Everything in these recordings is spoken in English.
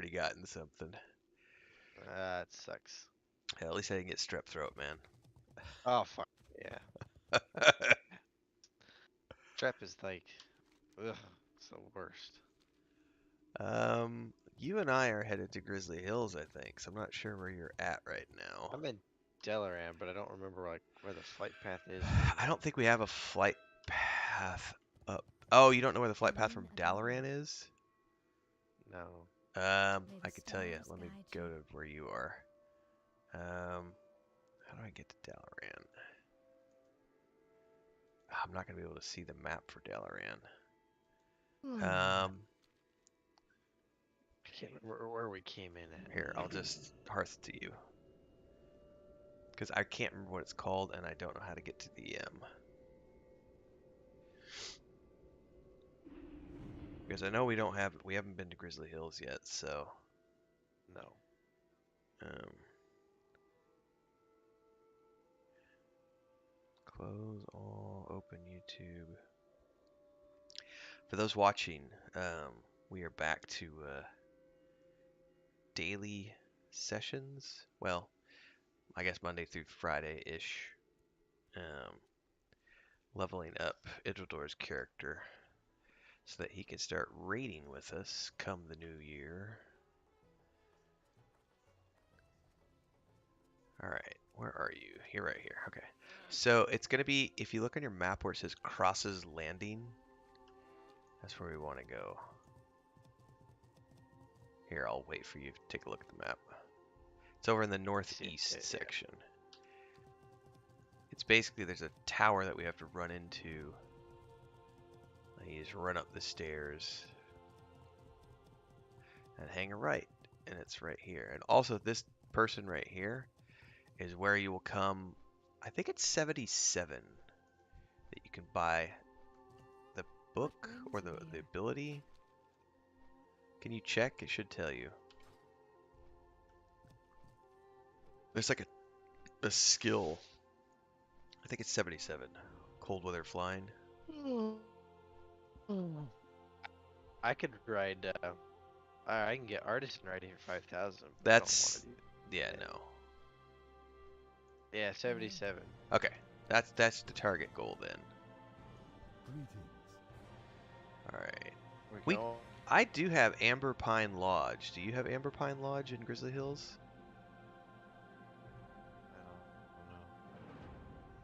already gotten something. That sucks. Yeah, at least I didn't get strep throat, man. Oh fuck yeah. Strep is like, ugh, it's the worst. You and I are headed to Grizzly Hills, I think. So I'm not sure where you're at right now. I'm in Delaran, but I don't remember like where the flight path is I anymore. don't think we have a flight path up. Oh, you don't know where the flight path from Dalaran is? No. I could tell you. Let me go to where you are. How do I get to Dalaran? I'm not gonna be able to see the map for Dalaran. I can't remember where we came in at. Here, I'll just hearth to you. Because I can't remember what it's called, and I don't know how to get to the Because I know we haven't been to Grizzly Hills yet, so. No. Um, close all, open YouTube. For those watching, we are back to daily sessions. Well, I guess Monday through Friday-ish. Um, leveling up Idrildor's character so that he can start raiding with us come the new year. Alright, where are you? You're right here. Okay. So it's going to be, if you look on your map where it says Crosses Landing, that's where we want to go. Here, I'll wait for you to take a look at the map. It's over in the northeast section. It's basically, there's a tower that we have to run into. You just run up the stairs and hang a right, and it's right here. And also, this person right here is where you will come. I think it's 77 that you can buy the book or the ability. Can you check? It should tell you. There's like a skill. I think it's 77. Cold weather flying. I could ride. I can get artisan riding for 5,000. That's yeah, no. Yeah, 77. Okay, that's the target goal then. All right. I do have Amber Pine Lodge. Do you have Amber Pine Lodge in Grizzly Hills?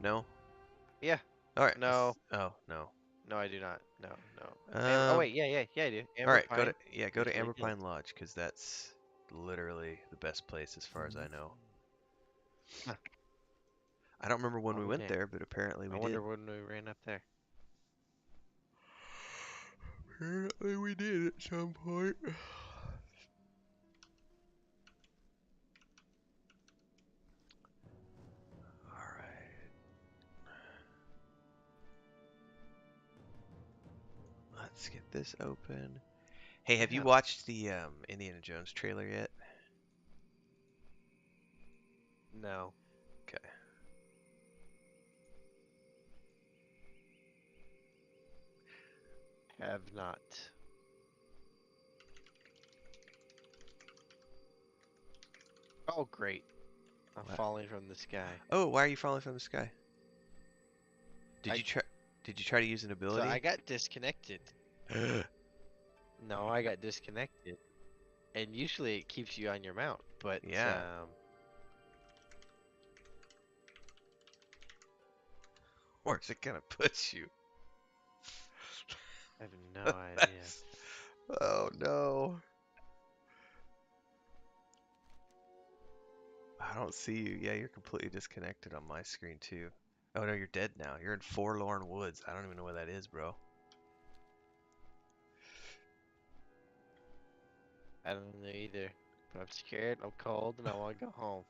No. Yeah. All right. No. Oh no. No, I do not. No, no. Oh wait, yeah, I do. All right, Pine, go to Amber Pine Lodge because that's literally the best place as far as I know. Huh. I don't remember when we went there, but apparently we did. I wonder when we ran up there. Apparently we did at some point. Alright. Let's get this open. Hey, have you watched the Indiana Jones trailer yet? No. Okay. Have not. Oh, great. I'm falling from the sky. Oh, why are you falling from the sky? Did you try to use an ability? So I got disconnected. No, I got disconnected. And usually it keeps you on your mount, but yeah. Where's it gonna put you? I have no idea. Oh no. I don't see you. Yeah, you're completely disconnected on my screen too. Oh no, you're dead now. You're in Forlorn Woods. I don't even know what that is, bro. I don't know either. But I'm scared, I'm cold, and I want to go home.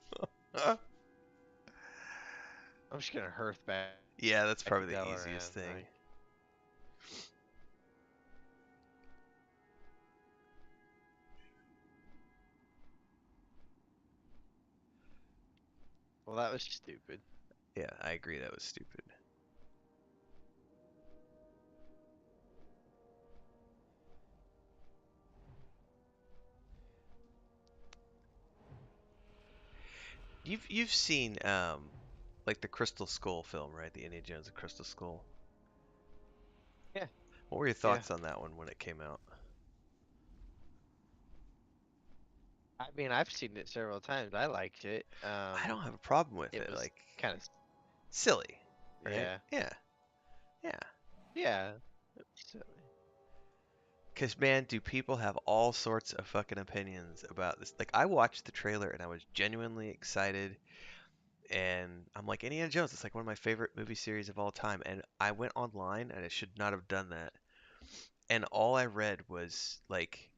I'm just gonna hearth back. Yeah, that's probably the easiest thing. Right? Well, that was stupid. Yeah, I agree that was stupid. You've seen like the Crystal Skull film, right? The Indiana Jones and Crystal Skull. Yeah, What were your yeah. thoughts on that one when it came out? I mean, I've seen it several times. I liked it. I don't have a problem with It it. was Like kind of, silly, right? yeah, Yeah, yeah. yeah. It was silly. Cause man, do people have all sorts of fucking opinions about this? Like I watched the trailer and I was genuinely excited, and I'm like Indiana Jones. It's like one of my favorite movie series of all time. And I went online and I should not have done that. And all I read was like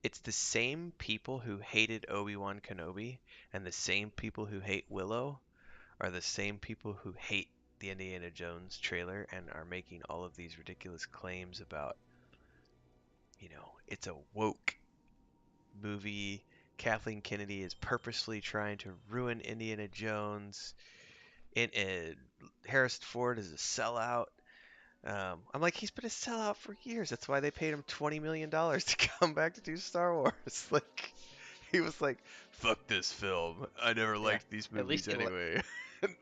it's the same people who hated Obi-Wan Kenobi and the same people who hate Willow are the same people who hate the Indiana Jones trailer and are making all of these ridiculous claims about, it's a woke movie. Kathleen Kennedy is purposely trying to ruin Indiana Jones. Harrison Ford is a sellout. I'm like, he's been a sellout for years. That's why they paid him $20 million to come back to do Star Wars. Like, he was like, fuck this film. I never Yeah. liked these At movies least anyway.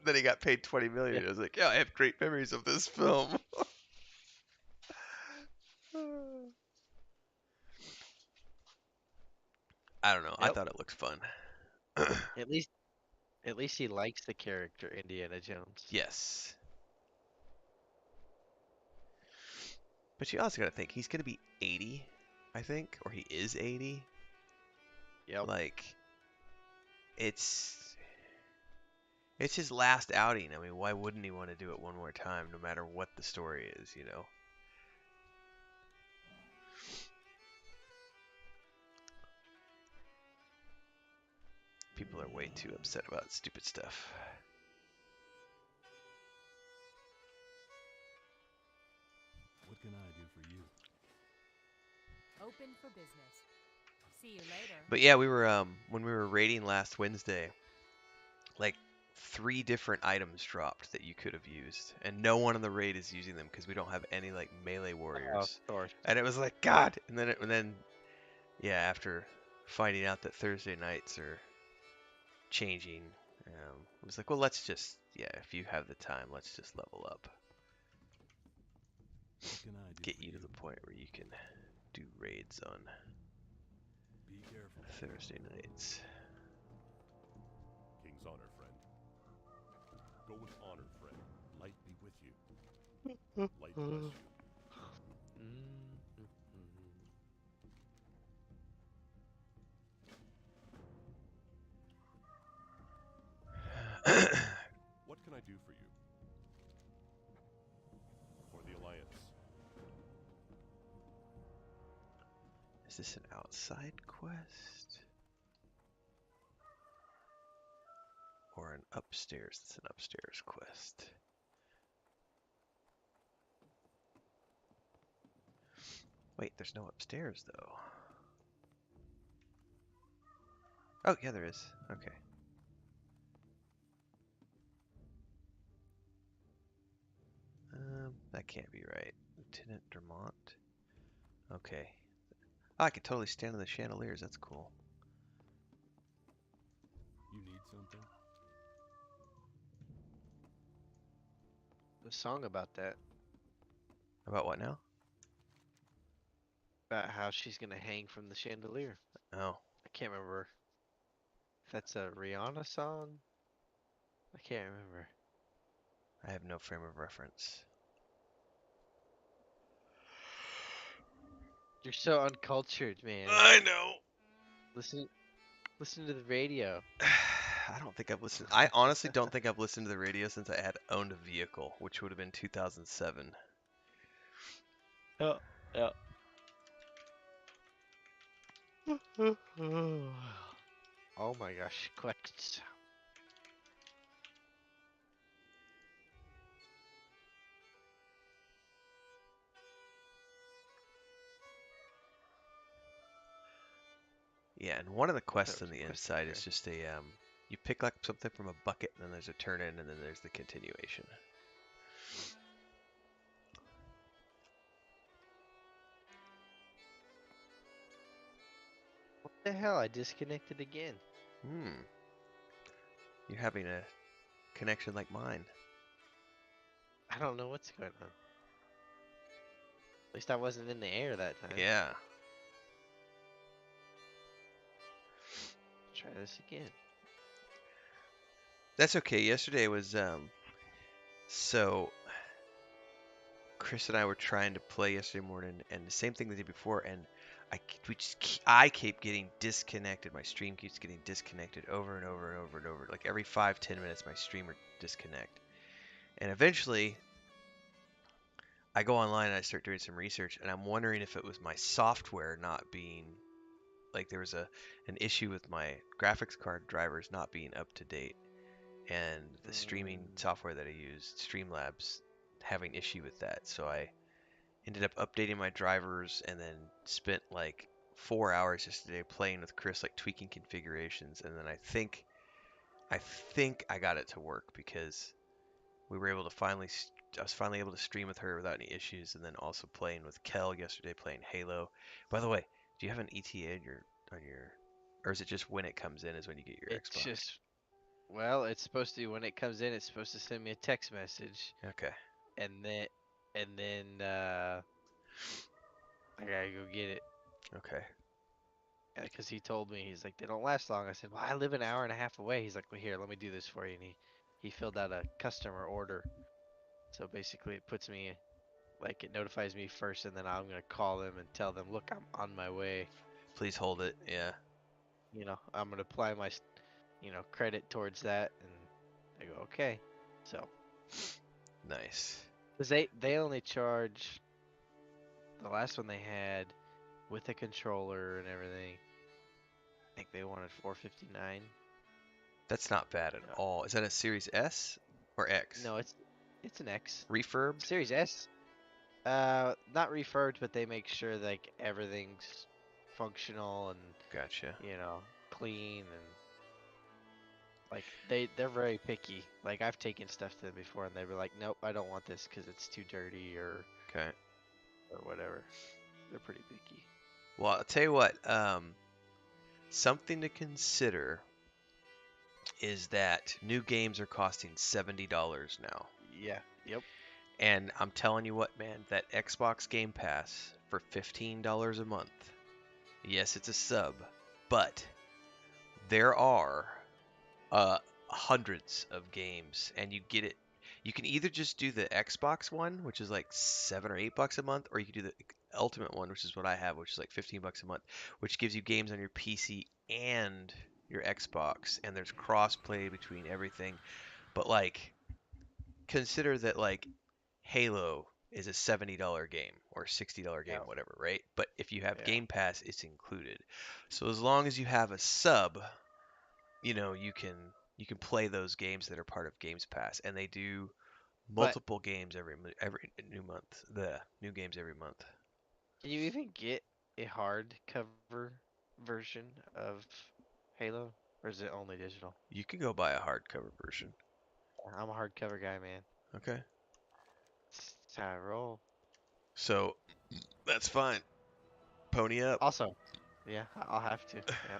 Then he got paid 20 yeah, million. I was like, yeah, I have great memories of this film. I don't know. I yep. thought it looked fun. At least, at least he likes the character Indiana Jones. Yes. But you also got to think he's going to be 80, I think, or he is 80. Yep. Like it's his last outing. I mean, why wouldn't he want to do it one more time no matter what the story is? People are way too upset about stupid stuff. What can I do for you? Open for business. See you later. But yeah, we were when we were raiding last Wednesday, like 3 different items dropped that you could have used, and no one in the raid is using them because we don't have any like melee Of warriors. course. And it was like God. And then yeah, after finding out that Thursday nights are changing, it was like, well, let's just if you have the time, let's just level up, What can I do get for you to you? the point where you can do raids on Be careful. Thursday nights. King's honor, friend. Go with honor, friend. Light be with you. Light bless you. Mm-hmm. What can I do for you? For the Alliance. Is this an outside quest? Or an upstairs? It's an upstairs quest. Wait, there's no upstairs though. Oh, yeah, there is. Okay. That can't be right. Lieutenant Dermont. Okay. Oh, I could totally stand on the chandeliers. That's cool. You need something? The song about that, About what now? about how she's gonna hang from the chandelier. Oh, I can't remember if that's a Rihanna song. I can't remember. I have no frame of reference. You're so uncultured, man. I know. Listen, listen to the radio. I don't think I've listened. I honestly don't think I've listened to the radio since I had owned a vehicle, which would have been 2007. Yeah, yeah. Oh my gosh, quests. Yeah, and one of the There quests was on a the quest inside here. is just you pick like something from a bucket, and then there's a turn in, and then there's the continuation. What the hell? I disconnected again. Hmm. You're having a connection like mine. I don't know what's going on. At least I wasn't in the air that time. Yeah. Try this again. That's okay. Yesterday was so Chris and I were trying to play yesterday morning, and the same thing the day before, and I keep getting disconnected. My stream keeps getting disconnected over and over and over and over. Like every 5-10 minutes, my stream would disconnect, and eventually, I go online and I start doing some research, and I'm wondering if it was my software not being like there was an issue with my graphics card drivers not being up to date, and the streaming software that I used, Streamlabs, having issue with that. So I ended up updating my drivers and then spent like 4 hours yesterday playing with Chris, like tweaking configurations, and then I think I got it to work because we were able to I was finally able to stream with her without any issues, and then also playing with Kel yesterday, playing Halo. By the way, do you have an ETA or is it just when it comes in is when you get your It's Xbox? just, well, it's supposed to, when it comes in, it's supposed to send me a text message, Okay. and then I gotta go get it. Okay. Because he told me, he's like, they don't last long. I said, well, I live an hour and a half away. He's like, well, here, let me do this for you. And he filled out a customer order. So basically, it puts me, like, it notifies me first, and then I'm gonna call them and tell them, look, I'm on my way. Please hold it. Yeah. You know, I'm gonna apply my, credit towards that, and I go, okay. So, Nice. cause they only charge, the last one they had, with a controller and everything, I think they wanted $459. That's not bad at No. all. Is that a Series S or X? No, it's an X. Refurbed? Series S. Not refurbed, but they make sure like everything's functional and Gotcha. clean, and like they're very picky. Like I've taken stuff to them before, and they were like, "Nope, I don't want this because it's too dirty Okay. or whatever." They're pretty picky. Well, I'll tell you what. Something to consider is that new games are costing $70 now. Yeah. Yep. And I'm telling you what, man, that Xbox Game Pass for $15 a month. Yes, it's a sub, but there are hundreds of games, and you get it. You can either just do the Xbox one, which is like $7 or $8 a month, or you can do the Ultimate one, which is what I have, which is like $15 a month, which gives you games on your PC and your Xbox, and there's cross-play between everything. But like, consider that like Halo is a $70 game or $60 game, Yeah. whatever, right? But if you have Yeah. Game Pass, it's included. So as long as you have a sub, you can play those games that are part of Games Pass, and they do But multiple games every new month. The new games every month. can you even get a hardcover version of Halo, or is it only digital? You can go buy a hardcover version. I'm a hardcover guy, man. Okay. That's how I roll. So that's fine. Pony up. Also, yeah, I'll have to. Yeah.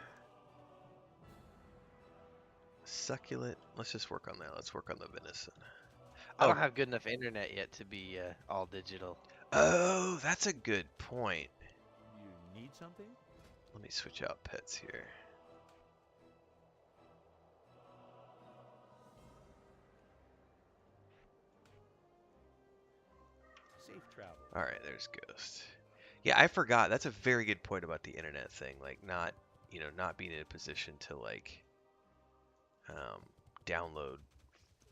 Succulent. Let's just work on that. Let's work on the venison. I Oh. don't have good enough internet yet to be all digital. Oh, that's a good point. You need something? Let me switch out pets here. Safe travel. All right, there's Ghost. Yeah, I forgot. That's a very good point about the internet thing. Like not being in a position to like download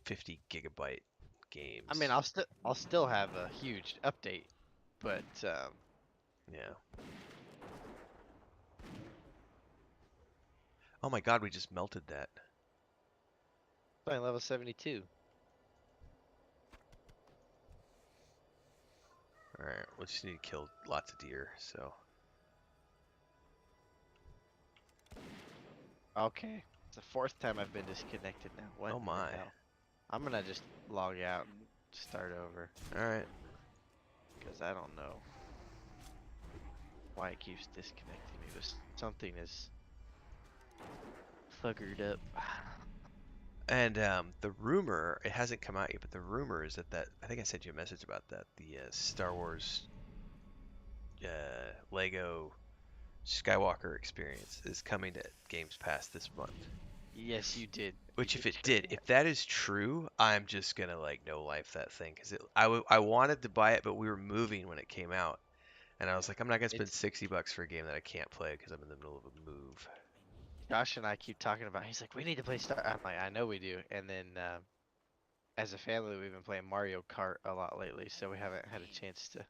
50 gigabyte games. I mean, I'll still have a huge update, but Yeah. Oh my God, we just melted that. playing level 72. All right, we just need to kill lots of deer. So Okay, it's the fourth time I've been disconnected now. What? Oh in the my. hell? I'm gonna just log out and start over all right. because I don't know why it keeps disconnecting me. But something is fuggered up. And the rumor, it hasn't come out yet, but the rumor is that I think I sent you a message about that. The Star Wars Lego Skywalker experience is coming to Games Pass this month. Yes, you did. Which, You if it share did, that. if that is true, I'm just gonna like no life that thing because I wanted to buy it, but we were moving when it came out, and I was like, I'm not gonna spend It's $60 for a game that I can't play because I'm in the middle of a move. Josh and I keep talking about. He's like, we need to play Star. I'm like, I know we do. And then as a family, we've been playing Mario Kart a lot lately, so we haven't had a chance to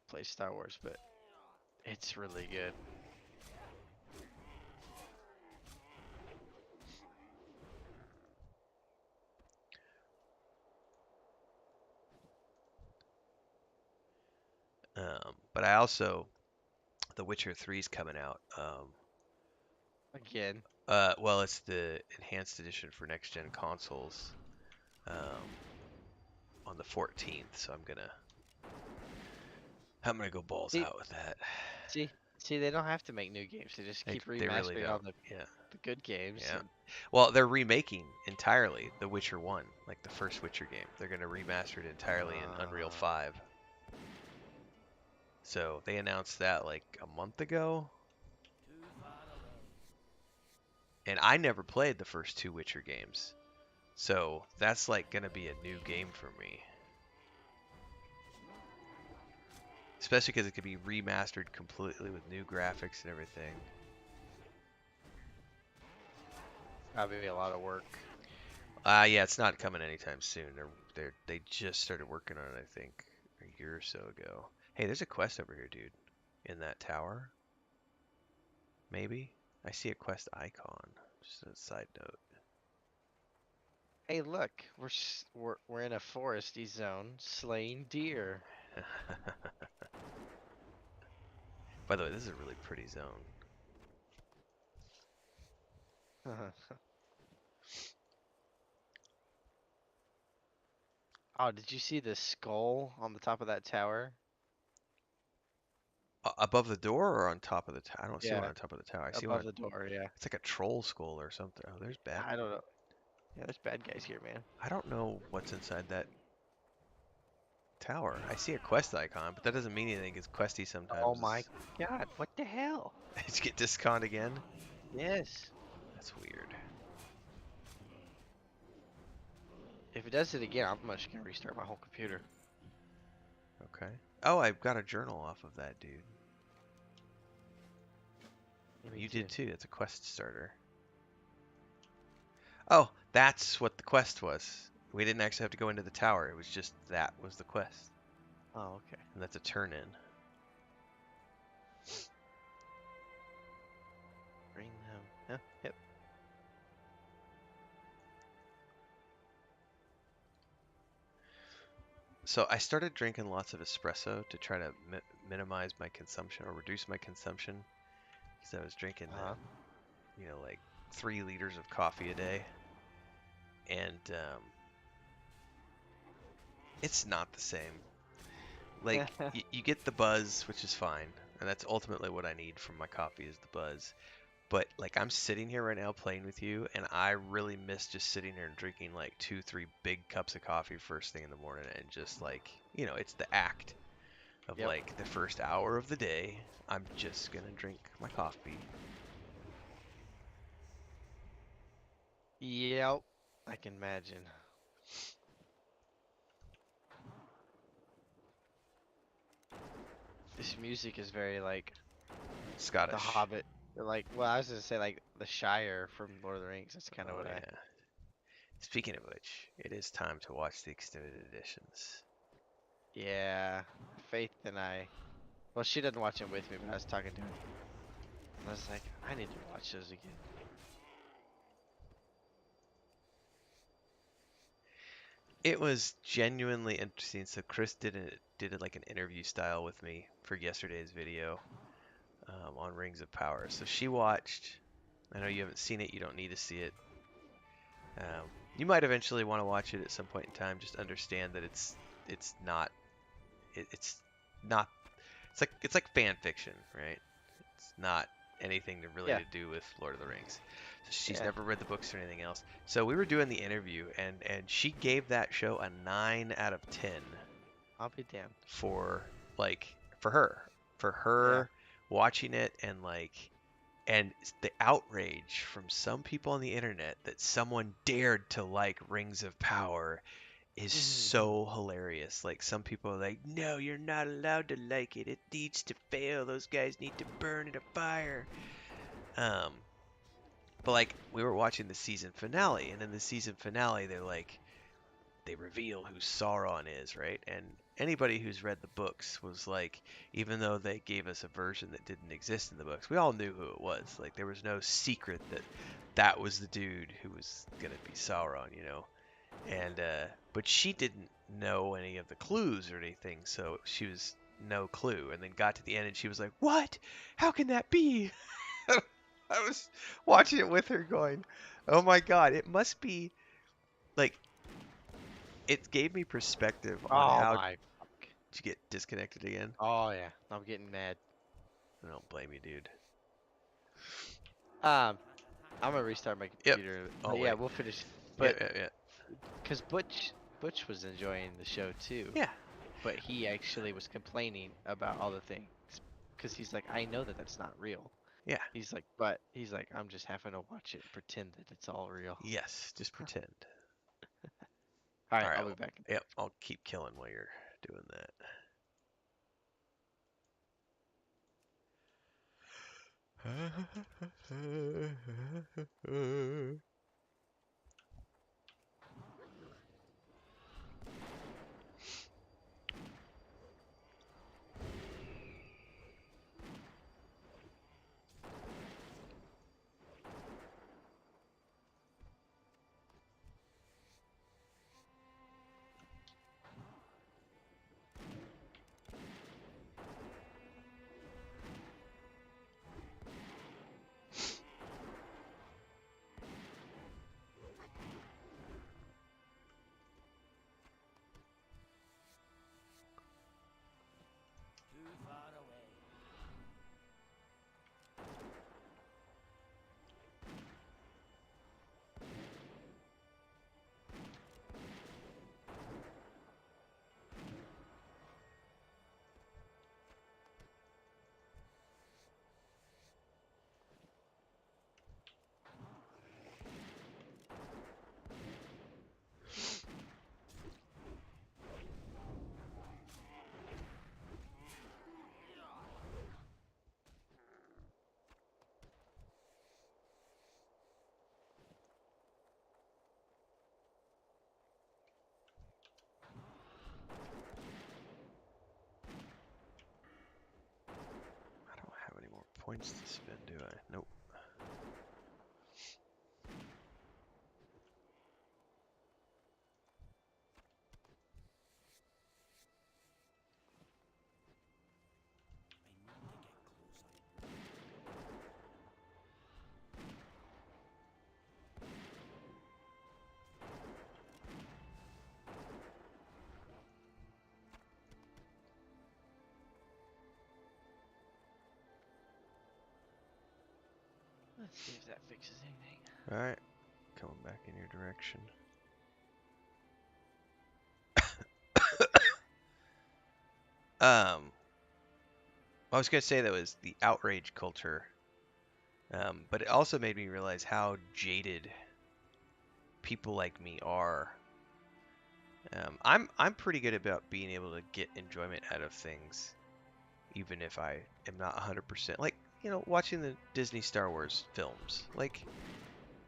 play Star Wars, but it's really good. But I also, The Witcher 3 is coming out. Again, Well, it's the enhanced edition for next gen consoles, um, on the 14th, so I'm gonna go balls see, out with that. see, they don't have to make new games. They just keep They really remastering all don't. Yeah. the good games. Yeah. And Well, they're remaking entirely The Witcher 1, like the first Witcher game. They're going to remaster it entirely in Unreal 5. So they announced that like a month ago. And I never played the first two Witcher games. So that's like going to be a new game for me. Especially because it could be remastered completely with new graphics and everything. probably a lot of work. Yeah, it's not coming anytime soon. They just started working on it, I think, a year or so ago. Hey, there's a quest over here, dude. In that tower. Maybe? I see a quest icon. Just a side note. Hey, look, we're in a foresty zone, slaying deer. By the way, this is a really pretty zone. Oh, did you see the skull on the top of that tower? Above the door or on top of the tower? I don't see one Yeah, on top of the tower. I see one. above the door. Yeah, It's like a troll skull or something. Oh, there's bad. I don't know. Yeah, there's bad guys here, man. I don't know what's inside that tower. I see a quest icon, but that doesn't mean anything. It's questy sometimes. Oh my god, what the hell? Did you get discount again? Yes. That's weird. If it does it again, I'm just gonna restart my whole computer. Okay. Oh, I got a journal off of that, dude. Me You too. did too. It's a quest starter. Oh, that's what the quest was. We didn't actually have to go into the tower. It was just that was the quest. Oh, okay. And that's a turn in. Bring them. Yeah, yep. So I started drinking lots of espresso to try to minimize my consumption or reduce my consumption. Because I was drinking, like 3 liters of coffee a day. And it's not the same. Like, you get the buzz, which is fine. And that's ultimately what I need from my coffee is the buzz. But, like, I'm sitting here right now playing with you, and I really miss just sitting here and drinking, like, 2-3 big cups of coffee first thing in the morning. And just, like, it's the act of, Yep. like, the first hour of the day. I'm just going to drink my coffee. Yep. I can imagine. This music is very like Scottish. The Hobbit. Like, well, I was gonna say like the Shire from Lord of the Rings. That's kind of what I. Yeah. Speaking of which, it is time to watch the extended editions. Yeah, Faith and I. Well, she doesn't watch them with me, but I was talking to her. And I was like, I need to watch those again. It was genuinely interesting. So Chris did like an interview style with me for yesterday's video on Rings of Power. So she watched. I know you haven't seen it. You don't need to see it. You might eventually want to watch it at some point in time. Just understand that it's not. It's not. It's like fan fiction, right? It's not anything to really Yeah. to do with Lord of the Rings. So she's Yeah. never read the books or anything else. So we were doing the interview, and she gave that show a 9 out of 10 I'll be damned. for like for Yeah. her watching it, and the outrage from some people on the internet that someone dared to like Rings of Power is so hilarious. Like some people are like, "No, you're not allowed to like it. It needs to fail. Those guys need to burn in a fire." Um, but like we were watching the season finale, and in the season finale, they reveal who Sauron is, right? And anybody who's read the books was like, even though they gave us a version that didn't exist in the books, we all knew who it was. Like there was no secret that that was the dude who was gonna be Sauron, you know. And but she didn't know any of the clues or anything, so she was no clue. And then got to the end, and she was like, "What? How can that be?" I was watching it with her, going, "Oh my God, it must be like." It gave me perspective on Oh how my fuck. to get disconnected again. Oh yeah. I'm getting mad. I don't blame you, dude. I'm gonna restart my Yep. computer. Oh, But yeah, wait. we'll finish. Yeah, But yeah, because Butch was enjoying the show too. yeah. But he actually was complaining about all the things because he's like, I know that that's not real. Yeah. He's like, but he's like, I'm just having to watch it and pretend that it's all real. Yes, just pretend. All right, All right. I'll be back. Yep, I'll keep killing while you're doing that. I don't have any more points to spend, do I? Nope. Let's see if that fixes anything. All right, coming back in your direction. I was gonna say that was the outrage culture, but it also made me realize how jaded people like me are. I'm pretty good about being able to get enjoyment out of things, even if I am not 100%. Like, you know, watching the Disney Star Wars films. Like,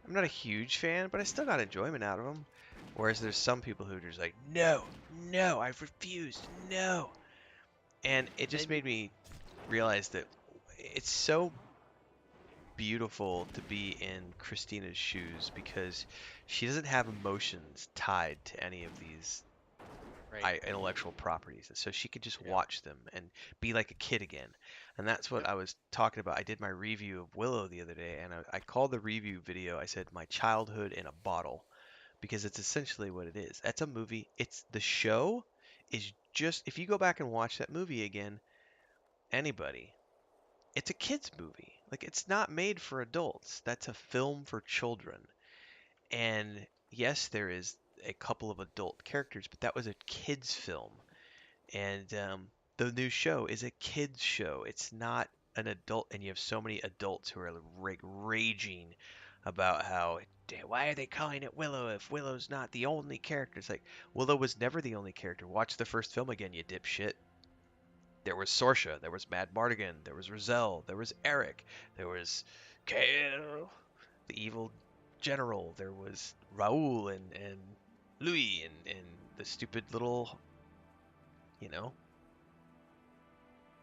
I'm not a huge fan, but I still got enjoyment out of them. Whereas there's some people who are just like, no, no, I've refused, no. And it just Maybe made me realize that it's so beautiful to be in Christina's shoes because she doesn't have emotions tied to any of these right. intellectual properties, and so she could just Yeah. watch them and be like a kid again. And that's what Yep. I was talking about. I did my review of Willow the other day, and I called the review video, I said, "My childhood in a bottle," because it's essentially what it is. That's a movie. It's the show is just, if you go back and watch that movie again, anybody, it's a kid's movie. Like, it's not made for adults. That's a film for children. And yes, there is a couple of adult characters, but that was a kids film. And the new show is a kids show. It's not an adult, and you have so many adults who are raging about how why are they calling it Willow if Willow's not the only character? It's like Willow was never the only character. Watch the first film again, you dipshit. There was Sorsha, there was Mad Mardigan, there was Roselle, there was Eric, there was Kale, the evil general, there was Raoul and Louis and the stupid little, you know.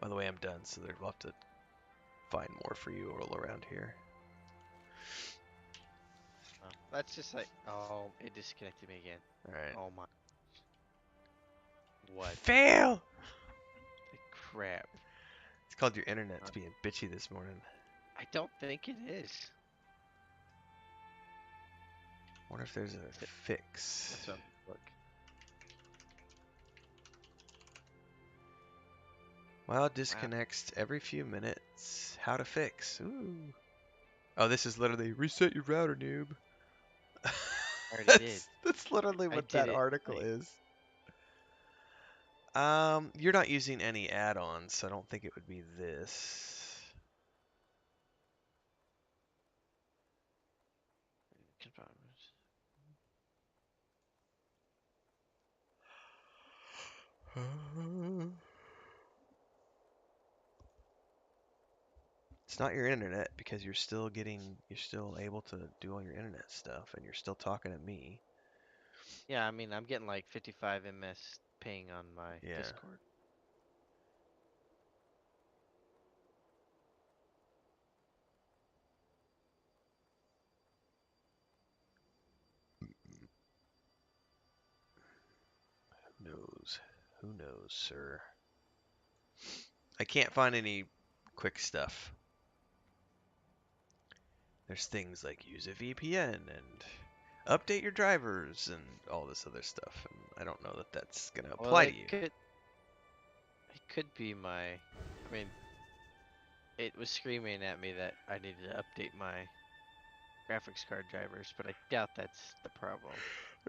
By the way, I'm done, so we'll have to find more for you all around here. Oh, that's just like, oh, it disconnected me again. All right. Oh my. What Fail! the crap? It's called your internet's being bitchy this morning. I don't think it is. Wonder if there's a fix. Let's look. Well, it disconnects every few minutes. How to fix? Ooh. Oh, this is literally reset your router, noob. I already did. That's literally I what did that it, article like- is. You're not using any add-ons, so I don't think it would be this. It's not your internet because you're still able to do all your internet stuff and you're still talking to me. Yeah, I mean, I'm getting like 55 ms ping on my Yeah. Discord. Who knows? Who knows, sir? I can't find any quick stuff. There's things like use a VPN and update your drivers and all this other stuff, and I don't know that that's gonna apply to you. It could be my. I mean, it was screaming at me that I needed to update my graphics card drivers, but I doubt that's the problem.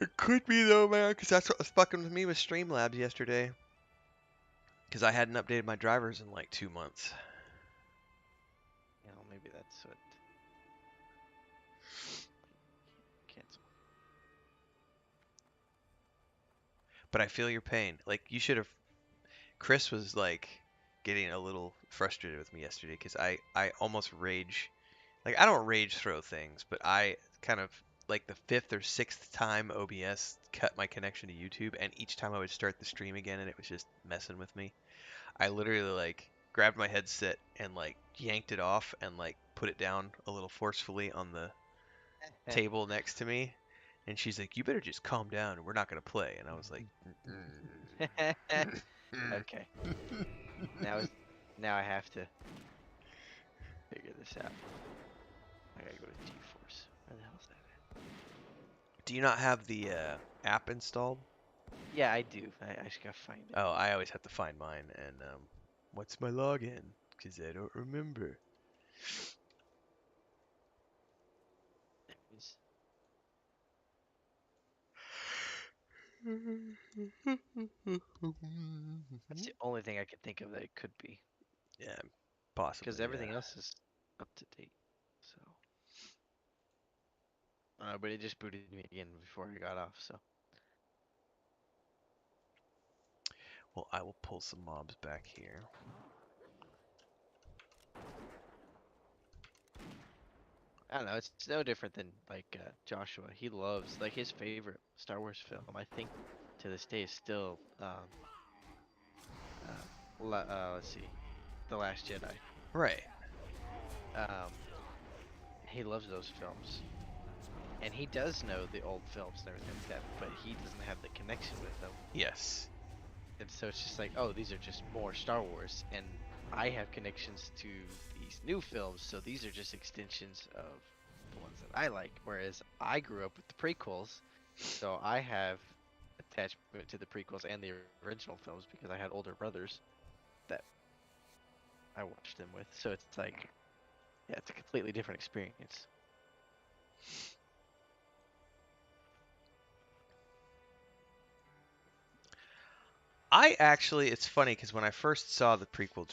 It could be though, man, because that's what was fucking with me with Streamlabs yesterday. Because I hadn't updated my drivers in like 2 months. You know, maybe that's what. Cancel. But I feel your pain. Like, you should have. Chris was like getting a little frustrated with me yesterday because I almost rage. Like, I don't rage throw things, but I kind of, like, the 5th or 6th time OBS cut my connection to YouTube, and each time I would start the stream again and it was just messing with me. I literally, like, grabbed my headset and, like, yanked it off and, like, put it down a little forcefully on the table next to me. And she's like, you better just calm down or we're not going to play. And I was like, Okay. Now I have to figure this out. I gotta go to GeForce. Where the hell's that at? do you not have the app installed? Yeah, I do. I just gotta find it. Oh, I always have to find mine. And what's my login? Because I don't remember. There it is. That's the only thing I could think of that it could be. Yeah, possibly. Because everything yeah. else is up to date. So. But it just booted me again before I got off, so. Well, I will pull some mobs back here. I don't know, it's no different than like Joshua. He loves, like, his favorite Star Wars film, I think, to this day is still let's see, The Last Jedi. Right. He loves those films, and he does know the old films and everything like that, but he doesn't have the connection with them, Yes. and so it's just like, oh, these are just more Star Wars, and I have connections to these new films, so these are just extensions of the ones that I like. Whereas I grew up with the prequels, so I have attachment to the prequels and the original films because I had older brothers that I watched them with. So it's like Yeah, it's a completely different experience. I actually, it's funny because when I first saw the prequel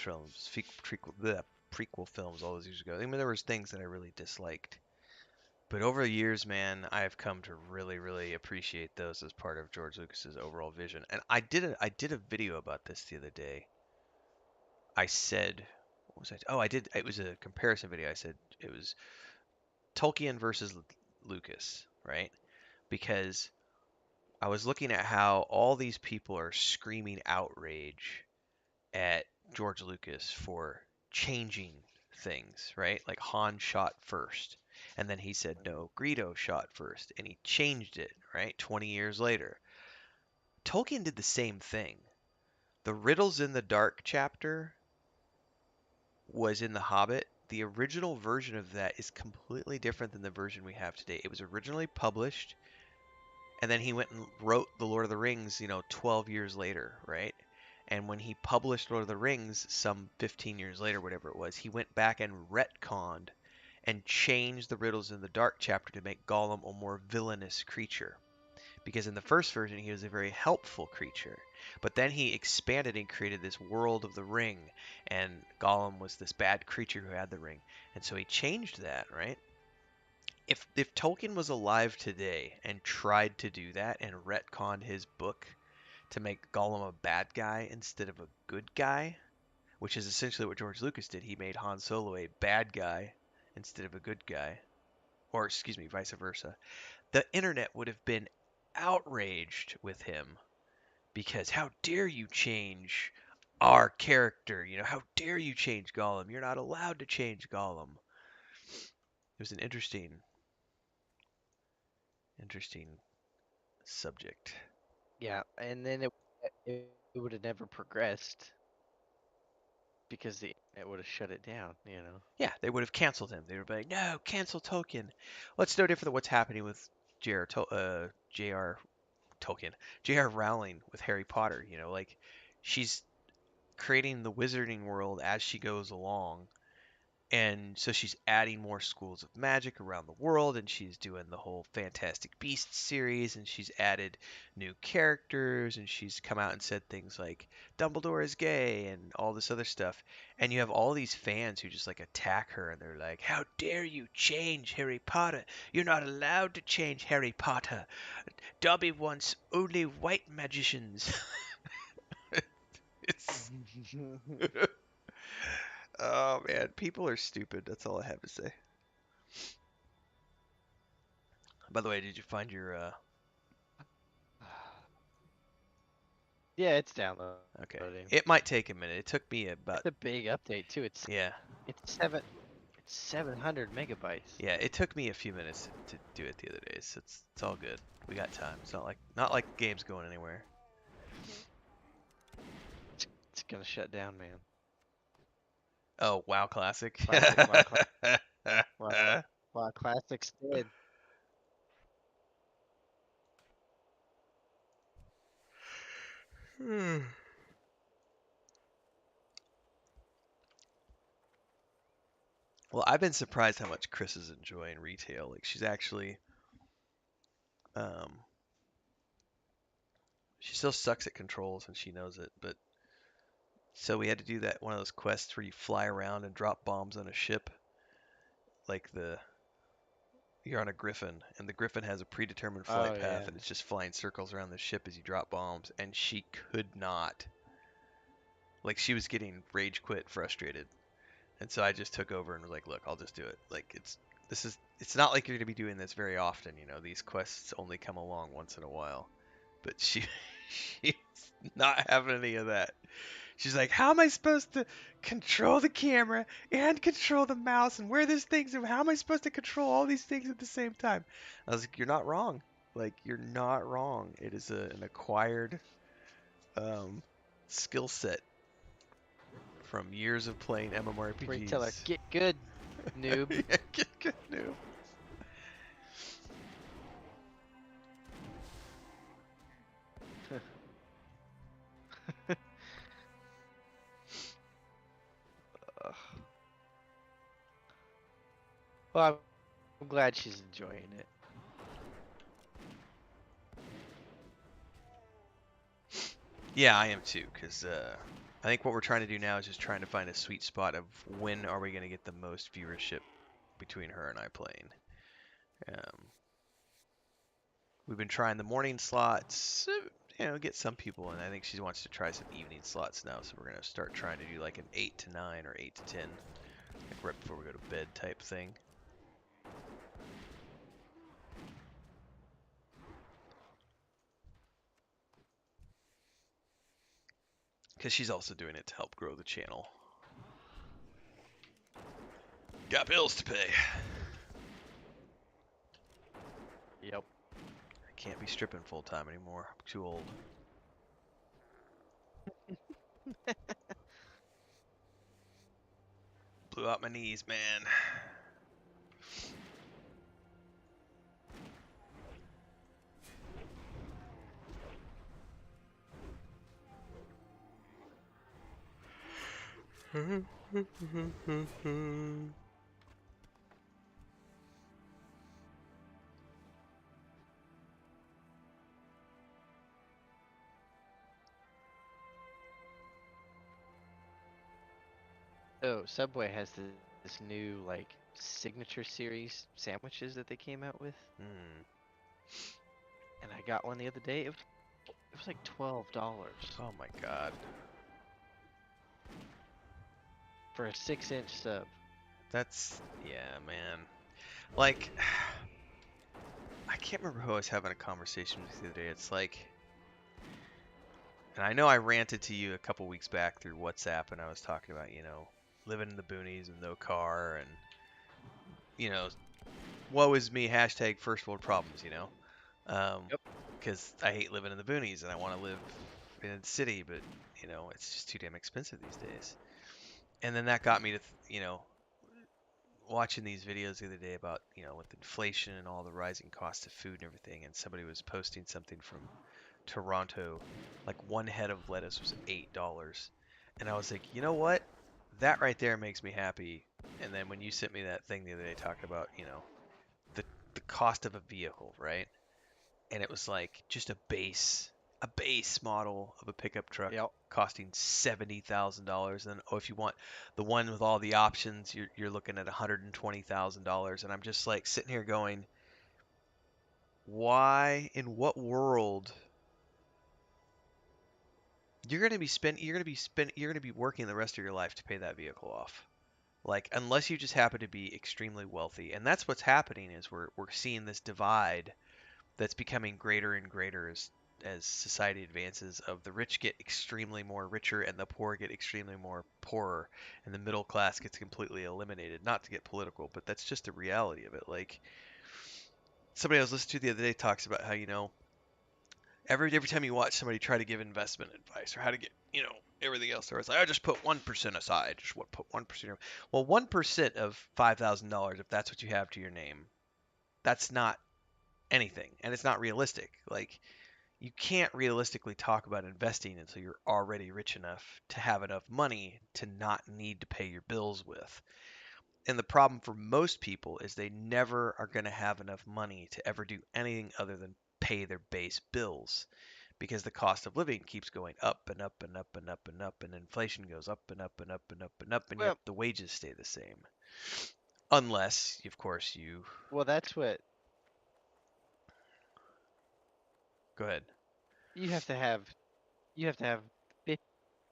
films all those years ago, I mean, there was things that I really disliked. But over the years, man, I have come to really, really appreciate those as part of George Lucas's overall vision. And I did a video about this the other day. I said, what was I? Oh, I did. It was a comparison video. I said it was Tolkien versus Lucas, right? Because I was looking at how all these people are screaming outrage at George Lucas for changing things, right? Like Han shot first, and then he said no, Greedo shot first, and he changed it, right? 20 years later. Tolkien did the same thing. The Riddles in the Dark chapter was in The Hobbit. The original version of that is completely different than the version we have today. It was originally published, and then he went and wrote The Lord of the Rings, 12 years later, right? And when he published Lord of the Rings some 15 years later, whatever it was, he went back and retconned and changed the Riddles in the Dark chapter to make Gollum a more villainous creature. Because in the first version, he was a very helpful creature. But then he expanded and created this world of the ring, and Gollum was this bad creature who had the ring. And so he changed that, right? If Tolkien was alive today and tried to do that and retconned his book to make Gollum a bad guy instead of a good guy, which is essentially what George Lucas did. He made Han Solo a bad guy instead of a good guy, or excuse me, vice versa. The internet would have been outraged with him because how dare you change our character? How dare you change Gollum? You're not allowed to change Gollum. It was an interesting subject. Yeah, and then it would have never progressed because the it would have shut it down. Yeah, they would have canceled him. They would be like, no, cancel Tolkien. Well, it's no different than what's happening with J.R. Tolkien, J.R. Rowling with Harry Potter. Like she's creating the wizarding world as she goes along. And so she's adding more schools of magic around the world, and she's doing the whole Fantastic Beasts series, and she's added new characters, and she's come out and said things like Dumbledore is gay and all this other stuff. And you have all these fans who just like attack her, and they're like, "How dare you change Harry Potter? You're not allowed to change Harry Potter. Dobby wants only white magicians." It's oh man, people are stupid. That's all I have to say. By the way, did you find your Yeah, it's downloading. okay. It might take a minute. It took me about It's a big update too. yeah. It's 700 megabytes. Yeah, it took me a few minutes to do it the other day. So it's all good. We got time. It's not like the game's going anywhere. It's gonna shut down, man. Oh, WoW Classic. Wow, classics dead. Well, I've been surprised how much Chris is enjoying retail. Like she's actually um she still sucks at controls and she knows it, but so we had to do that one of those quests where you fly around and drop bombs on a ship. Like you're on a griffin and the griffin has a predetermined flight Oh path yeah. and it's just flying circles around the ship as you drop bombs and she could not. Like she was getting rage quit, frustrated. And so I just took over and was like, "Look, I'll just do it. Like it's not like you're going to be doing this very often, these quests only come along once in a while." But she's not having any of that. She's like, "How am I supposed to control the camera and control the mouse and where there's things and how am I supposed to control all these things at the same time?" I was like, "You're not wrong. Like you're not wrong. It is an acquired skill set from years of playing Retailer, MMORPGs." get good, noob. Yeah, get new. Well, I'm glad she's enjoying it. Yeah, I am too, because I think what we're trying to do now is just trying to find a sweet spot of when are we going to get the most viewership between her and I playing. We've been trying the morning slots, get some people, and I think she wants to try some evening slots now, so we're going to start trying to do like an 8 to 9 or 8 to 10, like right before we go to bed type thing. Because she's also doing it to help grow the channel. Got bills to pay. Yep. I can't be stripping full time anymore. I'm too old. Blew out my knees, man. Oh, Subway has this new like signature series sandwiches that they came out with, Hmm. and I got one the other day. It was like $12 Oh my god. for a 6-inch sub. That's, yeah, man. Like, I can't remember who I was having a conversation with the other day. It's like, and I know I ranted to you a couple weeks back through WhatsApp, and I was talking about, living in the boonies with no car, and, woe is me, hashtag first world problems, Yep. because I hate living in the boonies, and I want to live in a city, but, it's just too damn expensive these days. And then that got me to, watching these videos the other day about, with inflation and all the rising cost of food and everything, and somebody was posting something from Toronto, like one head of lettuce was $8. And I was like, you know what? That right there makes me happy. And then when you sent me that thing the other day talking about, the cost of a vehicle, right? And it was like just a base model of a pickup truck Yep. costing $70,000. And then, if you want the one with all the options, you're looking at $120,000. And I'm just like sitting here going, why, in what world you're going to be working the rest of your life to pay that vehicle off? Like, unless you just happen to be extremely wealthy. And that's what's happening is we're seeing this divide that's becoming greater and greater as society advances, of the rich get extremely more richer and the poor get extremely more poorer, and the middle class gets completely eliminated. Not to get political, but that's just the reality of it. Like, somebody I was listening to the other day talks about how, every time you watch somebody try to give investment advice or how to get, everything else, it's like, I just put 1% aside, just put 1%. Well, 1% of $5,000, if that's what you have to your name, that's not anything, and it's not realistic. Like, you can't realistically talk about investing until you're already rich enough to have enough money to not need to pay your bills with. And the problem for most people is they never are going to have enough money to ever do anything other than pay their base bills, because the cost of living keeps going up and up and up and up and up, and inflation goes up and up and up and up and up, and yet Well, the wages stay the same. Unless, of course, you well, that's what go ahead. you have to have. You have to have 50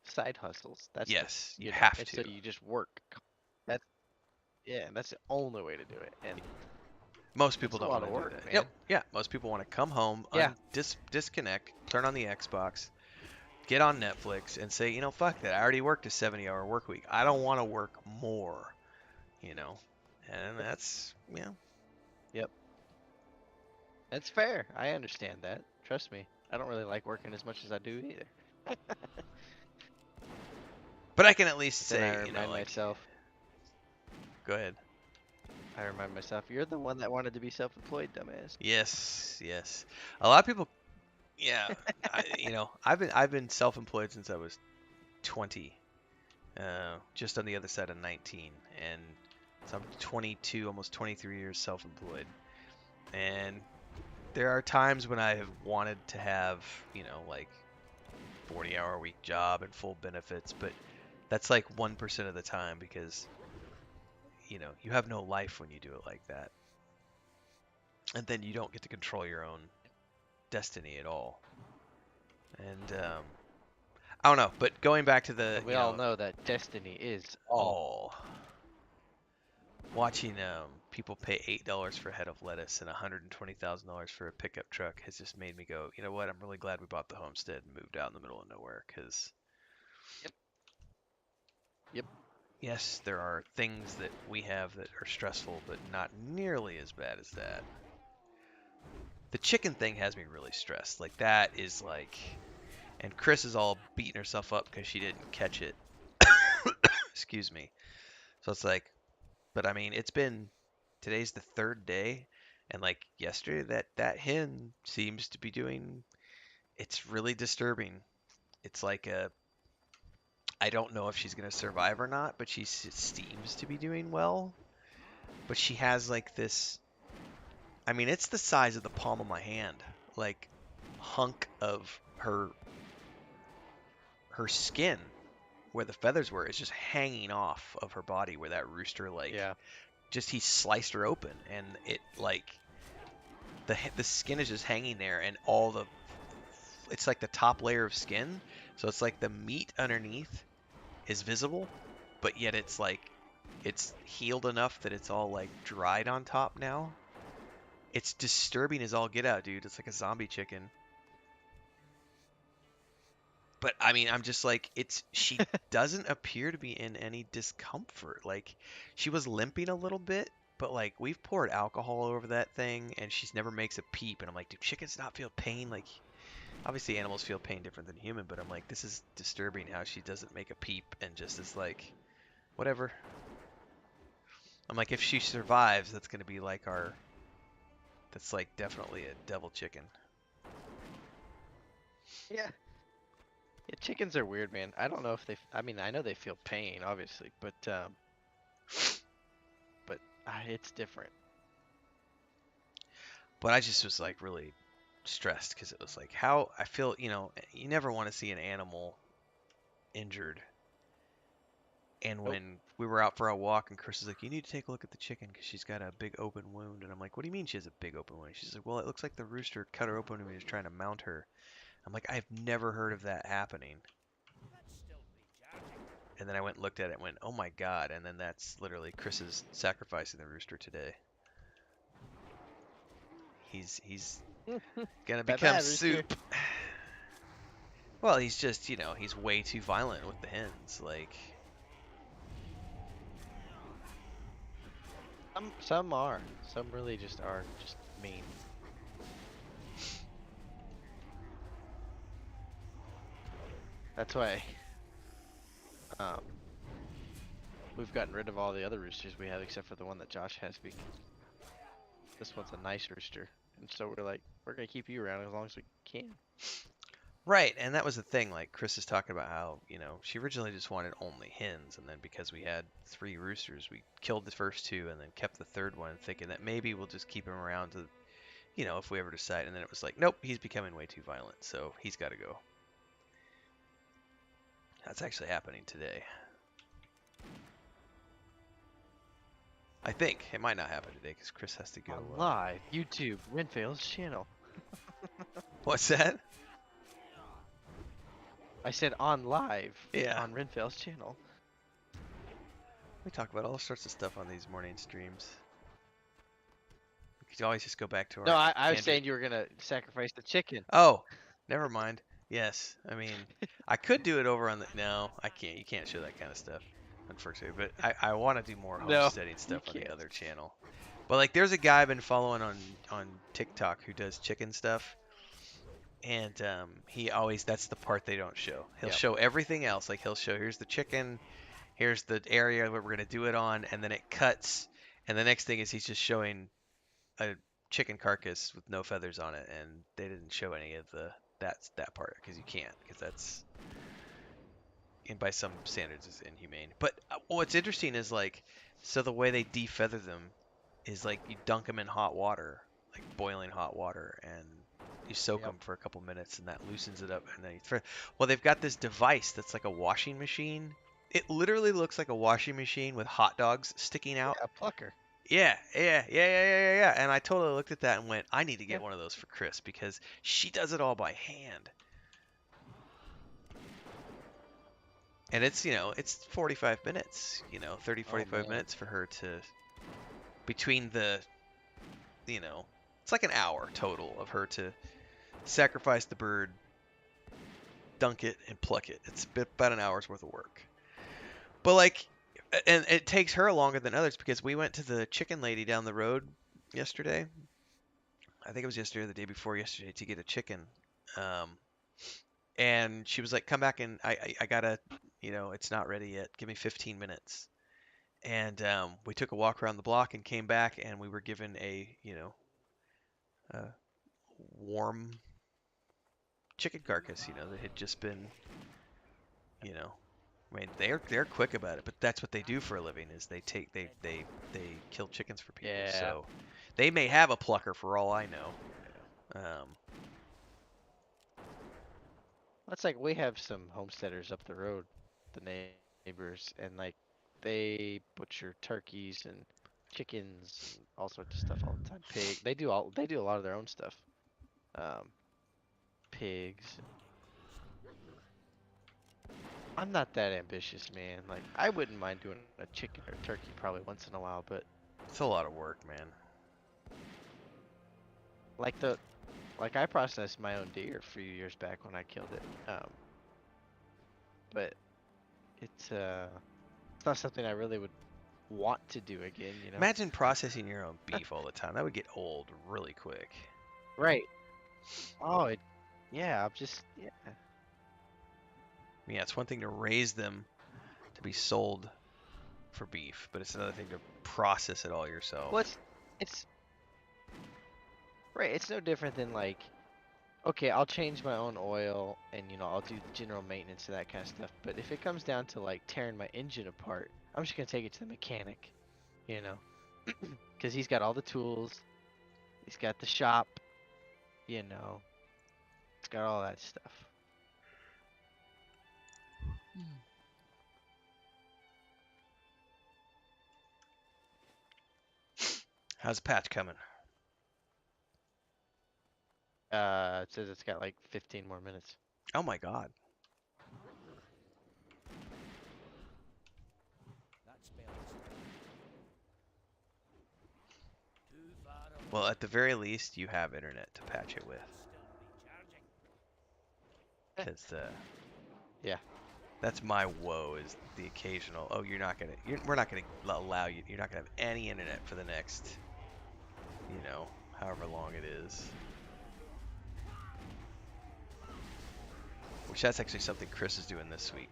side hustles. That's the, Yes, you have and to. so you just work. That's Yeah, that's the only way to do it. And Most people that's a don't lot want of to do work, that. Yep. man. Yeah. Most people want to come home, Yeah. disconnect, turn on the Xbox, get on Netflix, and say, fuck that. I already worked a 70-hour work week. I don't want to work more. And that's, Yep. That's fair. I understand that. Trust me. I don't really like working as much as I do either. But I can at least But then I say, remind like, myself, go ahead. you're the one that wanted to be self-employed, dumbass. Yes, yes. A lot of people, yeah. I've been self-employed since I was 20, just on the other side of 19, and So I'm 22, almost 23 years self-employed. And there are times when I have wanted to have, you know, like 40-hour a week job and full benefits, but that's like 1% of the time because, you know, you have no life when you do it like that. And then you don't get to control your own destiny at all. And I don't know, but going back to the, And we you all know, know that destiny is all. watching people pay $8 for a head of lettuce and $120,000 for a pickup truck has just made me go, you know what? I'm really glad we bought the homestead and moved out in the middle of nowhere because, Yep. yes, there are things that we have that are stressful, but not nearly as bad as that. The chicken thing has me really stressed. Like, that is like, and Chris is all beating herself up because she didn't catch it. Excuse me. So it's like, but I mean, today's the third day, and like yesterday, that hen seems to be doing. It's really disturbing. It's like I don't know if she's gonna survive or not, but she seems to be doing well. But she has like this. I mean, it's the size of the palm of my hand, like hunk of her skin where the feathers were is just hanging off of her body where that rooster like Yeah. just he sliced her open and it like the skin is just hanging there and it's like the top layer of skin, so it's like the meat underneath is visible, but yet it's like it's healed enough that it's all like dried on top now. It's disturbing as all get out, dude. It's like a zombie chicken. But I mean, I'm just like, she doesn't appear to be in any discomfort. Like, she was limping a little bit, but like, we've poured alcohol over that thing and she never makes a peep. And I'm like, do chickens not feel pain? Like, obviously animals feel pain different than human, but I'm like, this is disturbing how she doesn't make a peep and just is like, whatever. I'm like, if she survives, that's going to be like that's like definitely a devil chicken. Yeah. Yeah, chickens are weird, man. I don't know if I mean, I know they feel pain, obviously, but it's different. But I just was like really stressed because it was like how I feel, you know, you never want to see an animal injured. And Nope. when we were out for a walk and Chris is like, you need to take a look at the chicken because she's got a big open wound. And I'm like, what do you mean she has a big open wound? She's like, well, it looks like the rooster cut her open when he was trying to mount her. I'm like, I've never heard of that happening. And then I went and looked at it and went, oh my God. And then that's literally Chris is sacrificing the rooster today. He's gonna become Bye-bye, soup. rooster. Well, he's just, you know, he's way too violent with the hens. Like, Some are. Some really just are just mean. That's why we've gotten rid of all the other roosters we have except for the one that Josh has because this one's a nice rooster. And so we're like, we're gonna keep you around as long as we can. right, and that was the thing. Like, Chris is talking about how, you know, she originally just wanted only hens, and then because we had 3 roosters, we killed the first 2 and then kept the third one, thinking that maybe we'll just keep him around to, you know, if we ever decide. And then it was like, nope, he's becoming way too violent, so he's got to go. That's actually happening today. I think it might not happen today because Chris has to go. On live YouTube, Renfail's channel. What's that? I said on live. Yeah. On Renfail's channel. We talk about all sorts of stuff on these morning streams. We could always just go back to our. No, I was Andrew- saying you were gonna sacrifice the chicken. Oh, never mind. Yes, I mean, I could do it over on the. No, I can't. You can't show that kind of stuff, unfortunately. But I want to do more No, homesteading stuff on can't. the other channel. But like, there's a guy I've been following on TikTok who does chicken stuff, and he always that's the part they don't show. He'll Yep. show everything else. Like he'll show here's the chicken, here's the area where we're gonna do it on, and then it cuts, and the next thing is he's just showing a chicken carcass with no feathers on it, and they didn't show any of that part because you can't, because and by some standards is inhumane. But what's interesting is like, so the way they defeather them is like you dunk them in hot water, like boiling hot water, and you soak Yep. them for a couple minutes, and that loosens it up, and then you throw. Well, they've got this device that's like a washing machine. It literally looks like a washing machine with hot dogs sticking out. A plucker. Yeah. And I totally looked at that and went, I need to Yeah. get one of those for Chris because she does it all by hand. And it's, it's 45 minutes, 30, 45 man. minutes for her to, between the, it's like an hour total of her to sacrifice the bird, dunk it, and pluck it. It's about an hour's worth of work. But like, and it takes her longer than others because we went to the chicken lady down the road yesterday. I think it was yesterday or the day before yesterday to get a chicken. And she was like, come back and I gotta, it's not ready yet. Give me 15 minutes. And we took a walk around the block and came back and we were given a, a warm chicken carcass, that had just been, I mean, they're quick about it, but that's what they do for a living is they kill chickens for people. Yeah. So they may have a plucker for all I know. It's like we have some homesteaders up the road, the neighbors, and like they butcher turkeys and chickens and all sorts of stuff all the time. They do a lot of their own stuff. Pigs. I'm not that ambitious, man. Like I wouldn't mind doing a chicken or turkey probably once in a while, but It's a lot of work, man. like I processed my own deer a few years back when I killed it. But it's not something I really would want to do again, Imagine processing your own beef all the time. That would get old really quick. Right. Oh, yeah, yeah. Yeah, it's one thing to raise them to be sold for beef, but it's another thing to process it all yourself. Well, it's right. It's no different than like, okay, I'll change my own oil and I'll do the general maintenance and that kind of stuff. But if it comes down to like tearing my engine apart, I'm just gonna take it to the mechanic, because he's got all the tools, he's got the shop, he's got all that stuff. How's the patch coming? It says it's got like 15 more minutes. Oh my god. Well, at the very least, you have internet to patch it with. Because, Yeah. that's my woe is the occasional, oh, we're not going to allow you, you're not going to have any internet for the next, however long it is. Which that's actually something Chris is doing this week.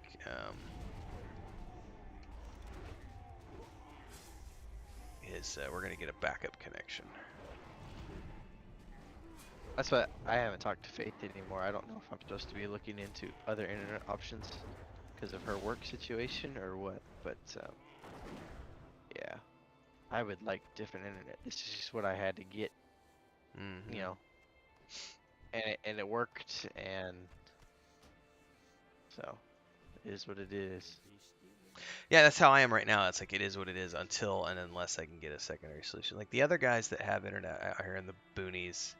We're going to get a backup connection. That's what I haven't talked to Faith anymore. I don't know if I'm supposed to be looking into other internet options because of her work situation or what, but yeah, I would like different internet. This is just what I had to get, Mm-hmm. And it worked, and so it is what it is. Yeah, that's how I am right now. It's like it is what it is until and unless I can get a secondary solution. Like the other guys that have internet out here in the boonies.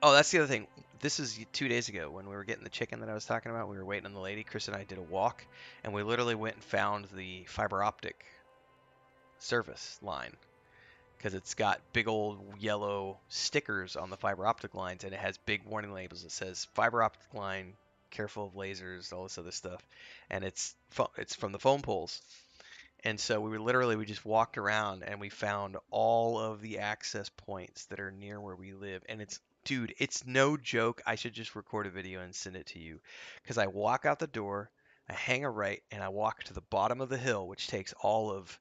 Oh, that's the other thing. This is 2 days ago when we were getting the chicken that I was talking about. We were waiting on the lady. Chris and I did a walk, and we literally went and found the fiber optic service line because it's got big old yellow stickers on the fiber optic lines, and it has big warning labels that says fiber optic line, careful of lasers, all this other stuff, and it's from the phone poles. And so we just walked around and we found all of the access points that are near where we live. And dude, it's no joke. I should just record a video and send it to you. Because I walk out the door, I hang a right, and I walk to the bottom of the hill, which takes all of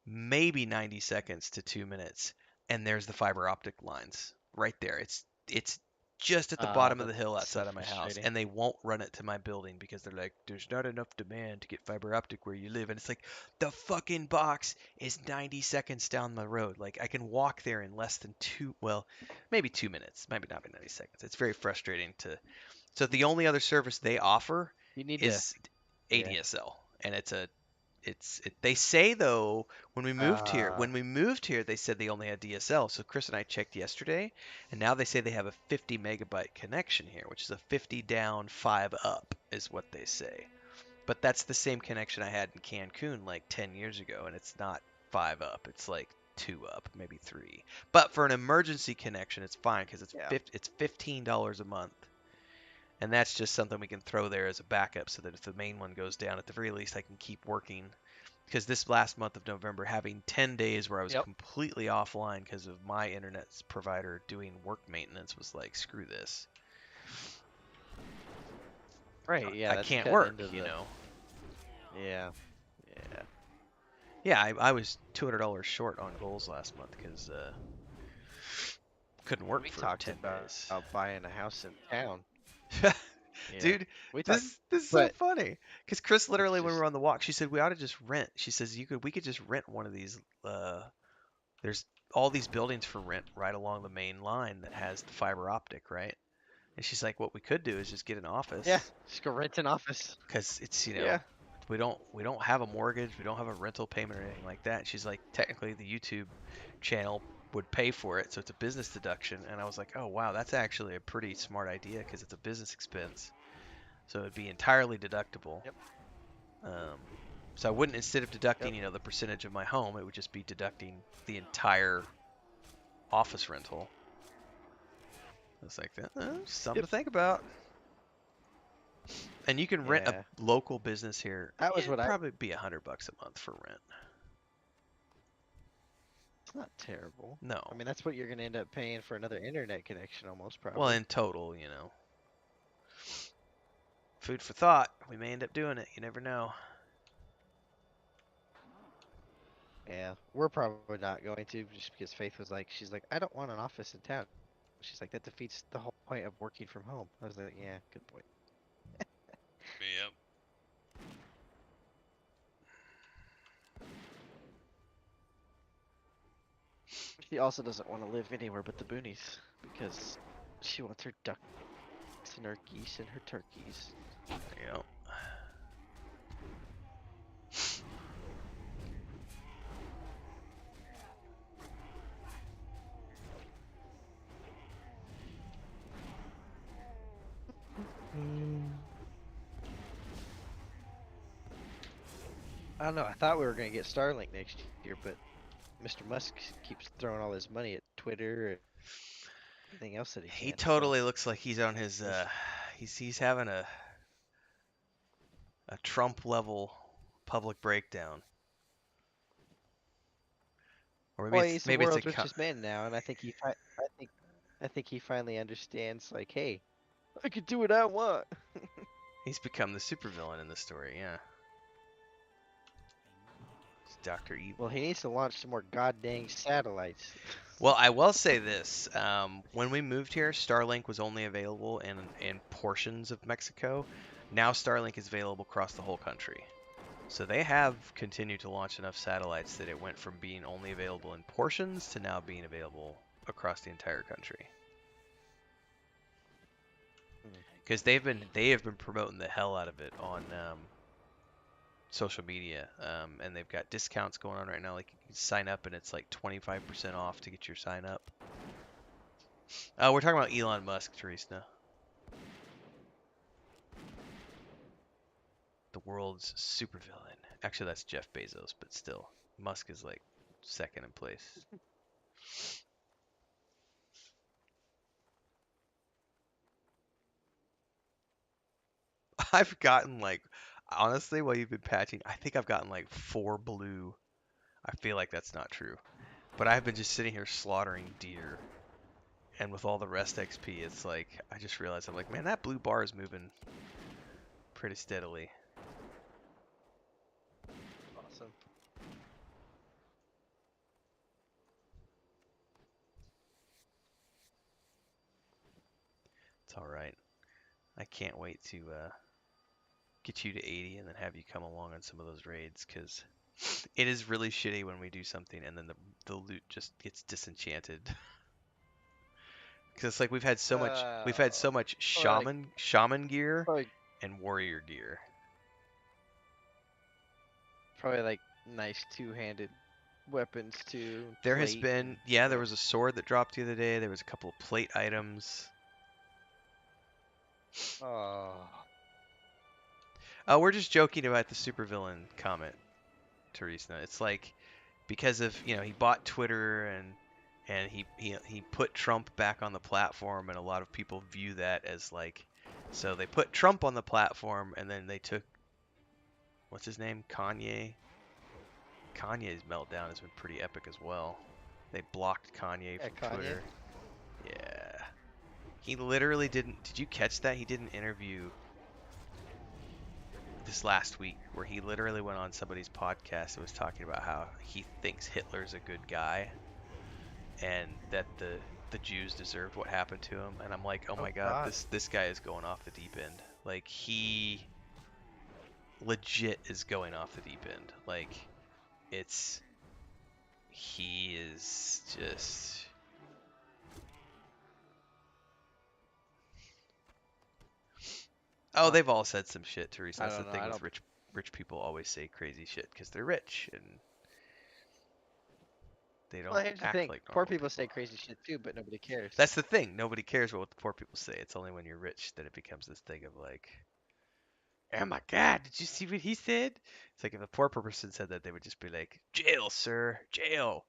maybe 90 seconds to 2 minutes. And there's the fiber optic lines right there. It's just at the Ah, bottom of the that's hill so outside of my house, frustrating. and they won't run it to my building because they're like, there's not enough demand to get fiber optic where you live. And it's like, the fucking box is 90 seconds down the road. Like, I can walk there in less than well, maybe 2 minutes, maybe not be 90 seconds. It's very frustrating to. So the only other service they offer You need to. is Yeah. ADSL, and they say though Uh, when we moved here they said they only had DSL. So Chris and I checked yesterday, and now they say they have a 50 megabyte connection here, which is a 50 down 5 up is what they say. But that's the same connection I had in Cancun like 10 years ago, and it's not 5 up, it's like 2 up, maybe 3. But for an emergency connection it's fine because yeah. it's $15 a month. And that's just something we can throw there as a backup so that if the main one goes down, at the very least I can keep working. Because this last month of November, having 10 days where I was Yep. completely offline because of my internet provider doing work maintenance was like, screw this. Right. Yeah. I That's can't cutting work, into you the. know. Yeah. Yeah. Yeah, I was $200 short on goals last month because couldn't work We for talked 10 about days. buying a house in town. Yeah. Dude, We talked, this is so but funny. Because Chris it's literally, when we just were on the walk, she said we ought to just rent. She says we could just rent one of these. There's all these buildings for rent right along the main line that has the fiber optic, right? And she's like, what we could do is just get an yeah. office Just go rent an office. because it's Yeah. we don't have a mortgage, we don't have a rental payment or anything like that. And she's like, technically the YouTube channel would pay for it, so it's a business deduction. And I was like, oh wow, that's actually a pretty smart idea because it's a business expense, so it'd be entirely deductible. Yep. Um, so I wouldn't, instead of deducting, Yep. the percentage of my home, it would just be deducting the entire office rental. It's like that. Something to Yep. think about. And you can rent a Yeah. local business here. That was It'd what I. probably be $100 a month for rent. It's not terrible. No. I mean, that's what you're gonna end up paying for another internet connection, almost Well, probably. in total, food for thought. We may end up doing it. You never know. Yeah, we're probably not going to, just because Faith was like, she's like, I don't want an office in town. She's like, that defeats the whole point of working from home. I was like, yeah, good point. Yep. She also doesn't want to live anywhere but the boonies because she wants her ducks and her geese and her turkeys. Yep. I don't know. I thought we were gonna get Starlink next year, but Mr. Musk keeps throwing all his money at Twitter and everything else that he He can. totally looks like he's on his he's having a Trump level public breakdown. Or Well, maybe he's the maybe it's a world's richest man now, and I think I think he finally understands. Like, hey, I can do what I want. he's become the supervillain in the story. Yeah. It's Dr. Evil. Well, he needs to launch some more goddamn satellites. Well, I will say this: when we moved here, Starlink was only available in portions of Mexico. Now Starlink is available across the whole country. So they have continued to launch enough satellites that it went from being only available in portions to now being available across the entire country. Because they have been promoting the hell out of it on social media, and they've got discounts going on right now. Like, you can sign up and it's like 25% off to get your sign up. We're talking about Elon Musk, Teresa. The world's supervillain. Actually, that's Jeff Bezos, but still, Musk is like second in place. I've gotten like, honestly, while you've been patching, I think I've gotten like 4 blue. I feel like that's not true, but I've been just sitting here slaughtering deer, and with all the rest XP, it's like I just realized I'm like, man, that blue bar is moving pretty steadily. Awesome. It's all right. I can't wait to get you to 80 and then have you come along on some of those raids, because it is really shitty when we do something and then the loot just gets disenchanted. Because it's like we've had so much Like, shaman gear probably, and warrior gear. probably like nice two-handed weapons too. There has plate been, and yeah, there whatever. was a sword that dropped the other day. There was a couple of plate items. Oh, We're just joking about the supervillain comment, Teresa. It's like because of, he bought Twitter and he put Trump back on the platform, and a lot of people view that as like, so they put Trump on the platform and then they took, what's his name, Kanye. Kanye's meltdown has been pretty epic as well. They blocked Kanye yeah, from Kanye. Twitter. Yeah. He literally didn't. Did you catch that? He did an interview this last week where he literally went on somebody's podcast and was talking about how he thinks Hitler's a good guy and that the Jews deserved what happened to him. And I'm like, oh my God, God. this guy is going off the deep end. Like, he legit is going off the deep end. Like, he is just. Oh, they've all said some shit, Teresa. I That's the don't know. thing I with don't. rich people always say crazy shit because they're rich and they don't Well, here's the act thing. like Poor normal people people. say crazy shit too, but nobody cares. That's the thing. Nobody cares what the poor people say. It's only when you're rich that it becomes this thing of like, oh my God, did you see what he said? It's like if a poor person said that, they would just be like, jail, sir, jail.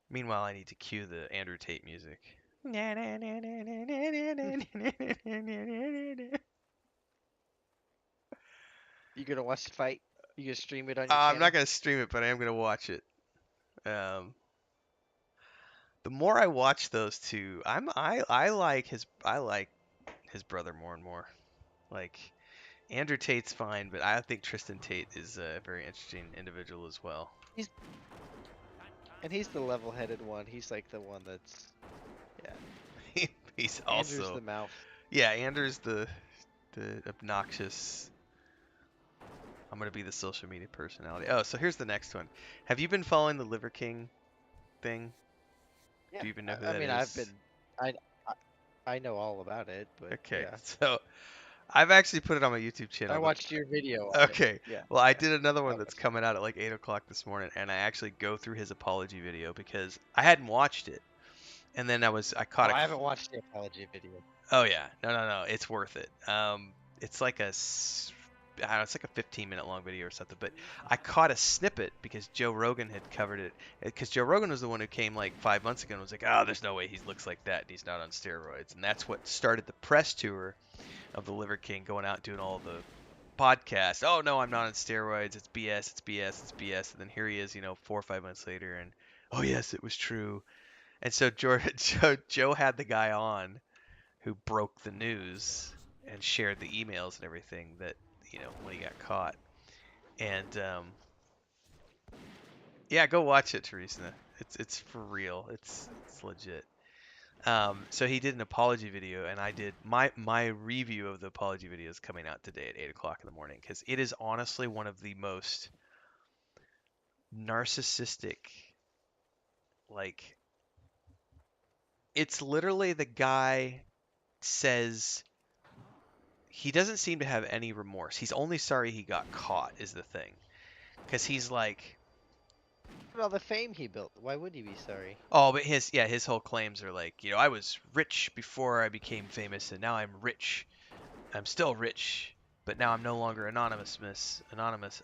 Meanwhile, I need to cue the Andrew Tate music. You gonna watch the fight? You gonna stream it on your I'm channel? not gonna stream it, but I am gonna watch it. The more I watch those two, I like his brother more and more. Like, Andrew Tate's fine, but I think Tristan Tate is a very interesting individual as well. And he's the level-headed one. He's like the one that's, yeah. He's Andrew's also, the mouth. yeah, Andrew's the obnoxious. I'm gonna be the social media personality. Oh, so here's the next one. Have you been following the Liver King thing? Yeah. Do you even know who I that mean, is? I, I know all about it, but Okay, yeah. so I've actually put it on my YouTube channel. I watched your video on it. Okay, Yeah. well, I Yeah. did another I one that's watched. coming out at like 8 o'clock this morning, and I actually go through his apology video because I hadn't watched it, and then I Oh, caught a. I haven't watched the apology video. Oh yeah, no, it's worth it. It's like I don't know, it's like a 15-minute long video or something, but I caught a snippet because Joe Rogan had covered it. Because Joe Rogan was the one who came like 5 months ago and was like, "Oh, there's no way he looks like that, and he's not on steroids," and that's what started the press tour of the Liver King, going out and doing all the podcasts. Oh no, I'm not on steroids. It's BS. It's BS. It's BS. And then here he is, 4 or 5 months later, and oh yes, it was true. And so Joe had the guy on who broke the news and shared the emails and everything that when he got caught. And yeah, go watch it, Teresa. It's for real. It's legit. So he did an apology video, and I did my review of the apology video is coming out today at 8 o'clock in the morning, because it is honestly one of the most narcissistic, like, it's literally the guy says he doesn't seem to have any remorse. He's only sorry he got caught is the thing, because he's like, Look at all the fame he built. Why would he be sorry? oh, but his whole claims are like, I was rich before I became famous, and now I'm rich. I'm still rich, but now I'm no longer anonymous. Synonymous.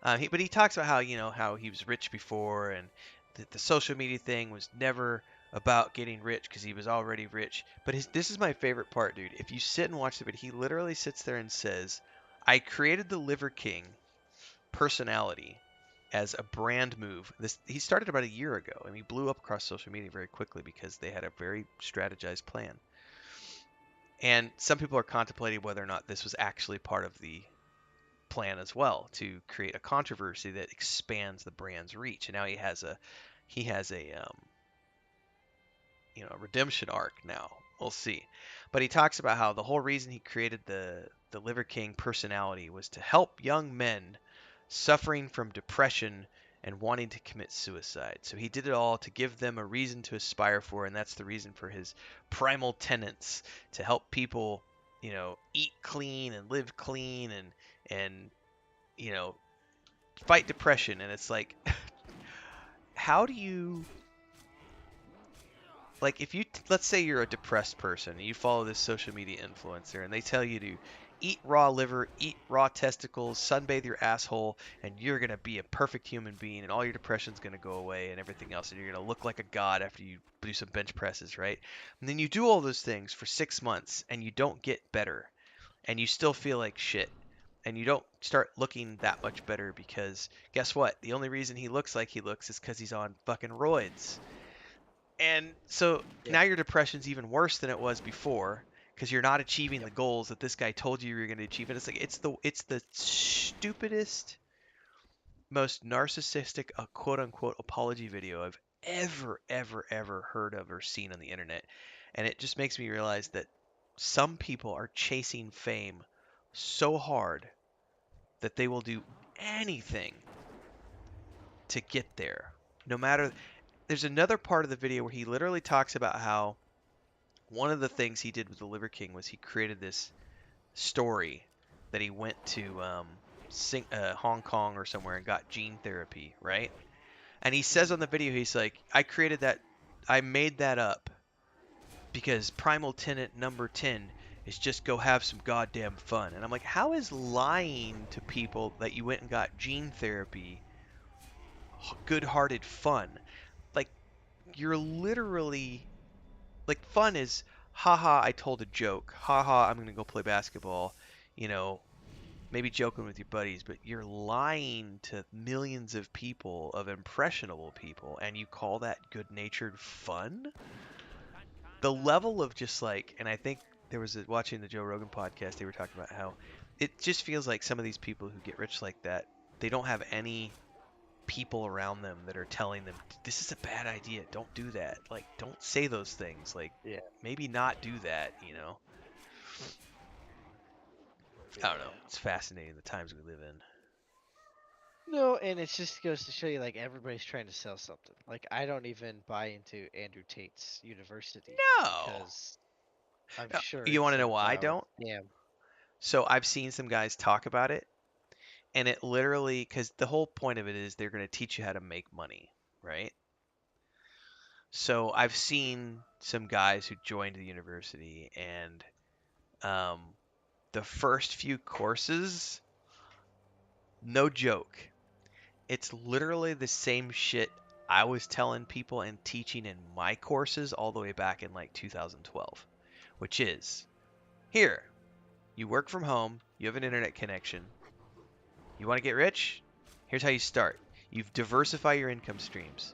But he talks about how he was rich before, and that the social media thing was never about getting rich because he was already rich. But this is my favorite part, dude. If you sit and watch the video, he literally sits there and says, "I created the Liver King personality as a brand move." He started about a year ago, and he blew up across social media very quickly because they had a very strategized plan. And some people are contemplating whether or not this was actually part of the plan as well to create a controversy that expands the brand's reach. And now he has a redemption arc now. We'll see. But he talks about how the whole reason he created the Liver King personality was to help young men suffering from depression and wanting to commit suicide. So he did it all to give them a reason to aspire for, and that's the reason for his primal tenets, to help people, eat clean and live clean and fight depression. And it's like, how do you, like, if you let's say you're a depressed person and you follow this social media influencer and they tell you to eat raw liver, eat raw testicles, sunbathe your asshole, and you're going to be a perfect human being and all your depression's going to go away and everything else, and you're going to look like a god after you do some bench presses, right? And then you do all those things for 6 months and you don't get better and you still feel like shit. And you don't start looking that much better because guess what? The only reason he looks like he looks is because he's on fucking roids. And so Yeah. now your depression's even worse than it was before because you're not achieving the goals that this guy told you were going to achieve. And it's like it's the stupidest, most narcissistic, quote unquote apology video I've ever heard of or seen on the internet. And it just makes me realize that some people are chasing fame so hard that they will do anything to get there, no matter. There's another part of the video where he literally talks about how one of the things he did with the Liver King was he created this story that he went to Hong Kong or somewhere and got gene therapy, right? And he says on the video, he's like, I made that up because primal tenet number 10 is just go have some goddamn fun. And I'm like, how is lying to people that you went and got gene therapy good-hearted fun? Like, you're literally, like, fun is, haha, I told a joke. Haha, I'm going to go play basketball. Maybe joking with your buddies, but you're lying to millions of people, of impressionable people, and you call that good-natured fun? The level of just like, and I think there was watching the Joe Rogan podcast, they were talking about how it just feels like some of these people who get rich like that, they don't have any people around them that are telling them, this is a bad idea, don't do that, like, don't say those things, like, Yeah. maybe not do that, I don't know. It's fascinating the times we live in. No, and it just goes to show you, like, everybody's trying to sell something. Like, I don't even buy into Andrew Tate's university. No. Because I'm No. sure You want to it's know why I don't? Yeah. So I've seen some guys talk about it, and it literally, because the whole point of it is they're going to teach you how to make money, right? So I've seen some guys who joined the university, and the first few courses, no joke, it's literally the same shit I was telling people and teaching in my courses all the way back in like 2012, which is, here, you work from home, you have an internet connection, you want to get rich? Here's how you start. You diversify your income streams.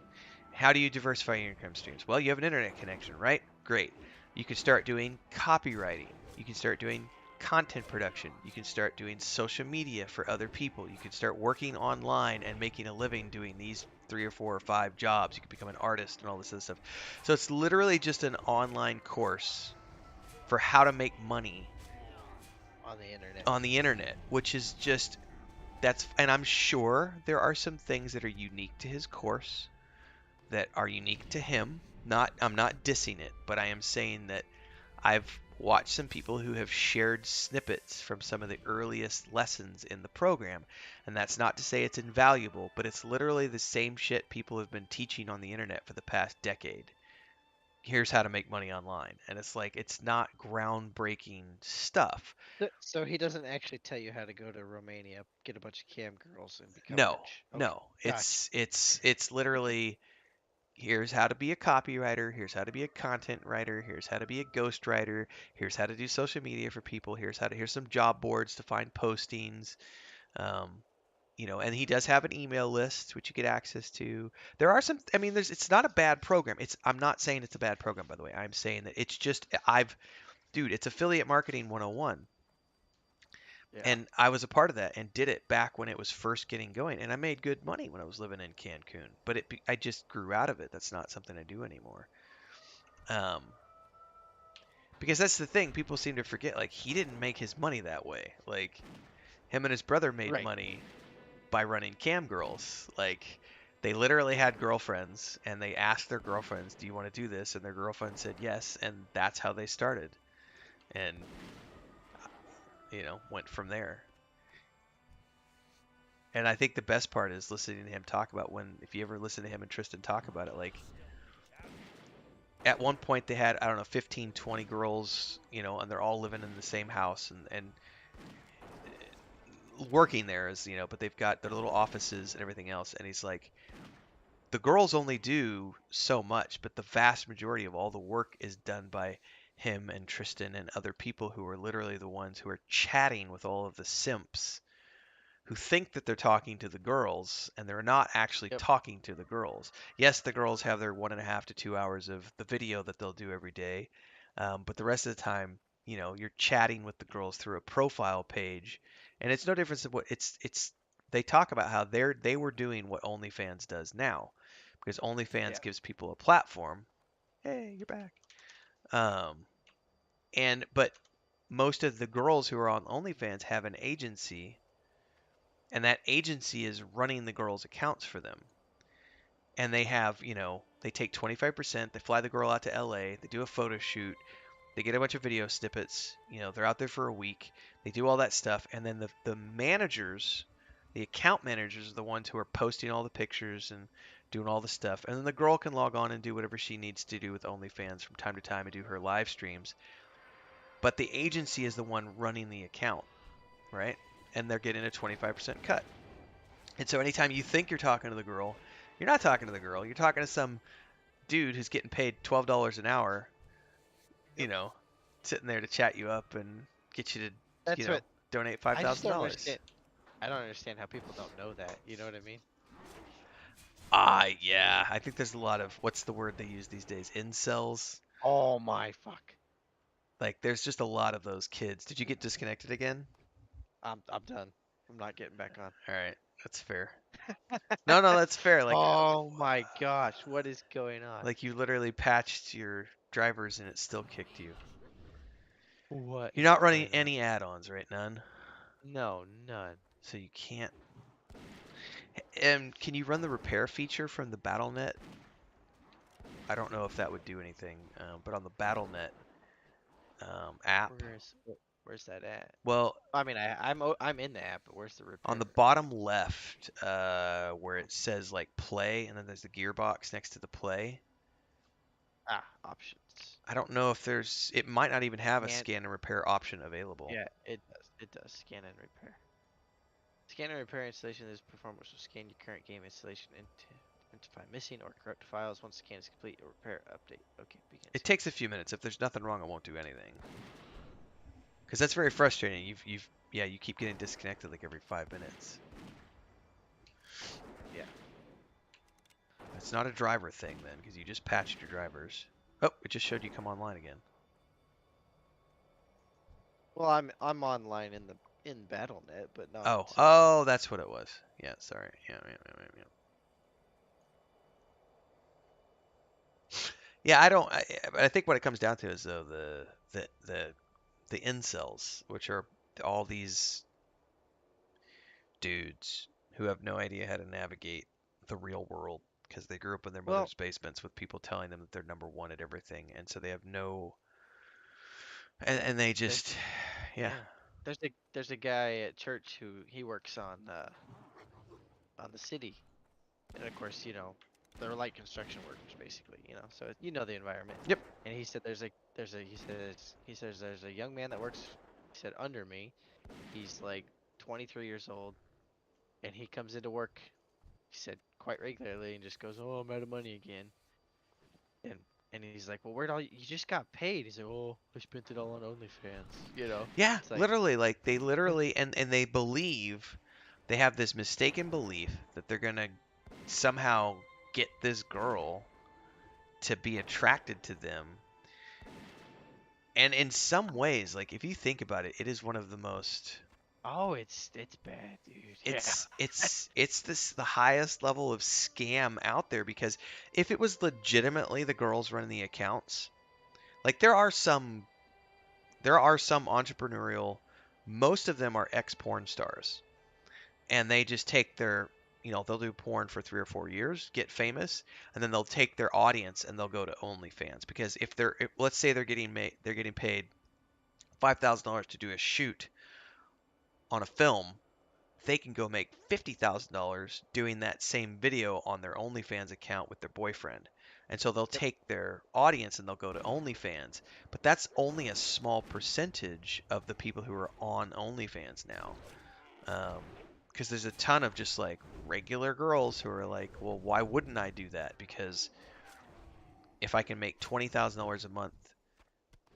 How do you diversify your income streams? Well, you have an internet connection, right? Great. You can start doing copywriting. You can start doing content production. You can start doing social media for other people. You can start working online and making a living doing these 3 or 4 or 5 jobs. You can become an artist and all this other stuff. So it's literally just an online course for how to make money On the internet. which is just, and I'm sure there are some things that are unique to his course that are unique to him. I'm not dissing it, but I am saying that I've watched some people who have shared snippets from some of the earliest lessons in the program, and that's not to say it's invaluable, but it's literally the same shit people have been teaching on the internet for the past decade. Here's how to make money online, and it's like, it's not groundbreaking stuff. So he doesn't actually tell you how to go to Romania, get a bunch of cam girls, and become No, rich. Okay. no, Gotcha. it's literally, here's how to be a copywriter, here's how to be a content writer, here's how to be a ghostwriter, here's how to do social media for people, here's some job boards to find postings, and he does have an email list which you get access to. There are some, I mean, it's not a bad program. I'm not saying it's a bad program, by the way. I'm saying that it's just, dude, it's affiliate marketing 101. Yeah. And I was a part of that and did it back when it was first getting going. And I made good money when I was living in Cancun. But I just grew out of it. That's not something I do anymore. Because that's the thing. People seem to forget. Like, he didn't make his money that way. Like, him and his brother made Right. money by running cam girls. Like, they literally had girlfriends and they asked their girlfriends, "Do you want to do this?" And their girlfriend said yes, and that's how they started. And went from there. And I think the best part is listening to him talk about if you ever listen to him and Tristan talk about it, like at one point they had, I don't know, 15, 20 girls, and they're all living in the same house and working there but they've got their little offices and everything else. And he's like, the girls only do so much, but the vast majority of all the work is done by him and Tristan and other people who are literally the ones who are chatting with all of the simps who think that they're talking to the girls, and they're not actually Yep. talking to the girls. Yes, the girls have their 1.5 to 2 hours of the video that they'll do every day, but the rest of the time, you're chatting with the girls through a profile page, and it's no different than what it's. They talk about how they were doing what OnlyFans does now, because OnlyFans Yeah. gives people a platform. Hey, you're back. But most of the girls who are on OnlyFans have an agency, and that agency is running the girls' accounts for them. And they have, they take 25%, they fly the girl out to LA, they do a photo shoot, they get a bunch of video snippets, they're out there for a week, they do all that stuff, and then the managers, the account managers are the ones who are posting all the pictures and doing all the stuff. And then the girl can log on and do whatever she needs to do with OnlyFans from time to time and do her live streams. But the agency is the one running the account, right? And they're getting a 25% cut. And so anytime you think you're talking to the girl, you're not talking to the girl. You're talking to some dude who's getting paid $12 an hour, Yep. Sitting there to chat you up and get you to, That's what donate I just don't $5,000. understand. I don't understand how people don't know that. You know what I mean? Yeah. I think there's a lot of, what's the word they use these days? Incels. Oh my fuck. Like, there's just a lot of those kids. Did you get disconnected again? I'm done. I'm not getting back on. All right. That's fair. No, that's fair. Like, Oh my gosh, what is going on? like you literally patched your drivers and it still kicked you. What? You're is not running going on? any add-ons, right? None. No, none. So you can't. And can you run the repair feature from the BattleNet? I don't know if that would do anything, but on the BattleNet app, Where's that at? well, I mean, I'm in the app, but where's the repair? on the bottom left, where it says like play, and then there's the gearbox next to the play. Options. I don't know if there's. It might not even have a Scan- scan and repair option available. Yeah, it does. It does. Scan and repair. Scan and repair installation is performed, which will scan your current game installation into identify missing or corrupt files. Once the scan is complete, a repair update. Okay, begin. It takes a few minutes. If there's nothing wrong, it won't do anything. Because that's very frustrating. You keep getting disconnected like every 5 minutes. Yeah. It's not a driver thing then, because you just patched your drivers. Oh, it just showed you come online again. Well, I'm online in BattleNet, but not. Oh, that's what it was. Yeah, sorry. Yeah. Yeah, I think what it comes down to is though the incels, which are all these dudes who have no idea how to navigate the real world because they grew up in their Well, mother's basements with people telling them that they're number one at everything, and so they have no, and they just, yeah. There's a guy at church who he works on the city, and of course they're light construction workers basically, so the environment. Yep. And he said he says there's a young man that works, he said, under me. He's like 23 years old, and he comes into work, he said, quite regularly, and just goes, "Oh, I'm out of money again." And he's like, "Well, you just got paid?" He's like, "Oh, I spent it all on OnlyFans." Yeah, It's like, literally, like they literally, and they believe, they have this mistaken belief that they're gonna somehow get this girl to be attracted to them. And in some ways, like if you think about it, it is one of the most Oh, it's bad, dude. Yeah. It's the highest level of scam out there because if it was legitimately the girls running the accounts, like there are some entrepreneurial, most of them are ex-porn stars, and they just take their, they'll do porn for 3 or 4 years, get famous, and then they'll take their audience and they'll go to OnlyFans because let's say they're getting paid $5,000 to do a shoot on a film, they can go make $50,000 doing that same video on their OnlyFans account with their boyfriend. And so they'll Yep. take their audience and they'll go to OnlyFans. But that's only a small percentage of the people who are on OnlyFans now. Because there's a ton of just like regular girls who are like, well, why wouldn't I do that? Because if I can make $20,000 a month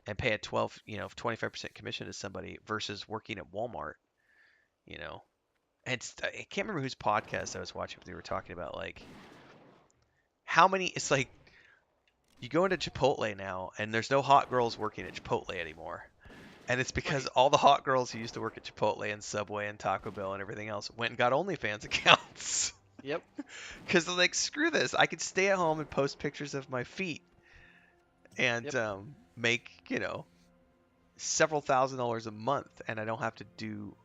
and pay a 25% commission to somebody versus working at Walmart, you know, and I can't remember whose podcast I was watching, but they were talking about like how many. It's like you go into Chipotle now, and there's no hot girls working at Chipotle anymore, and it's because Wait. all the hot girls who used to work at Chipotle and Subway and Taco Bell and everything else went and got OnlyFans accounts. Yep. Because they're like, screw this, I could stay at home and post pictures of my feet and Yep. make several $1,000s a month, and I don't have to do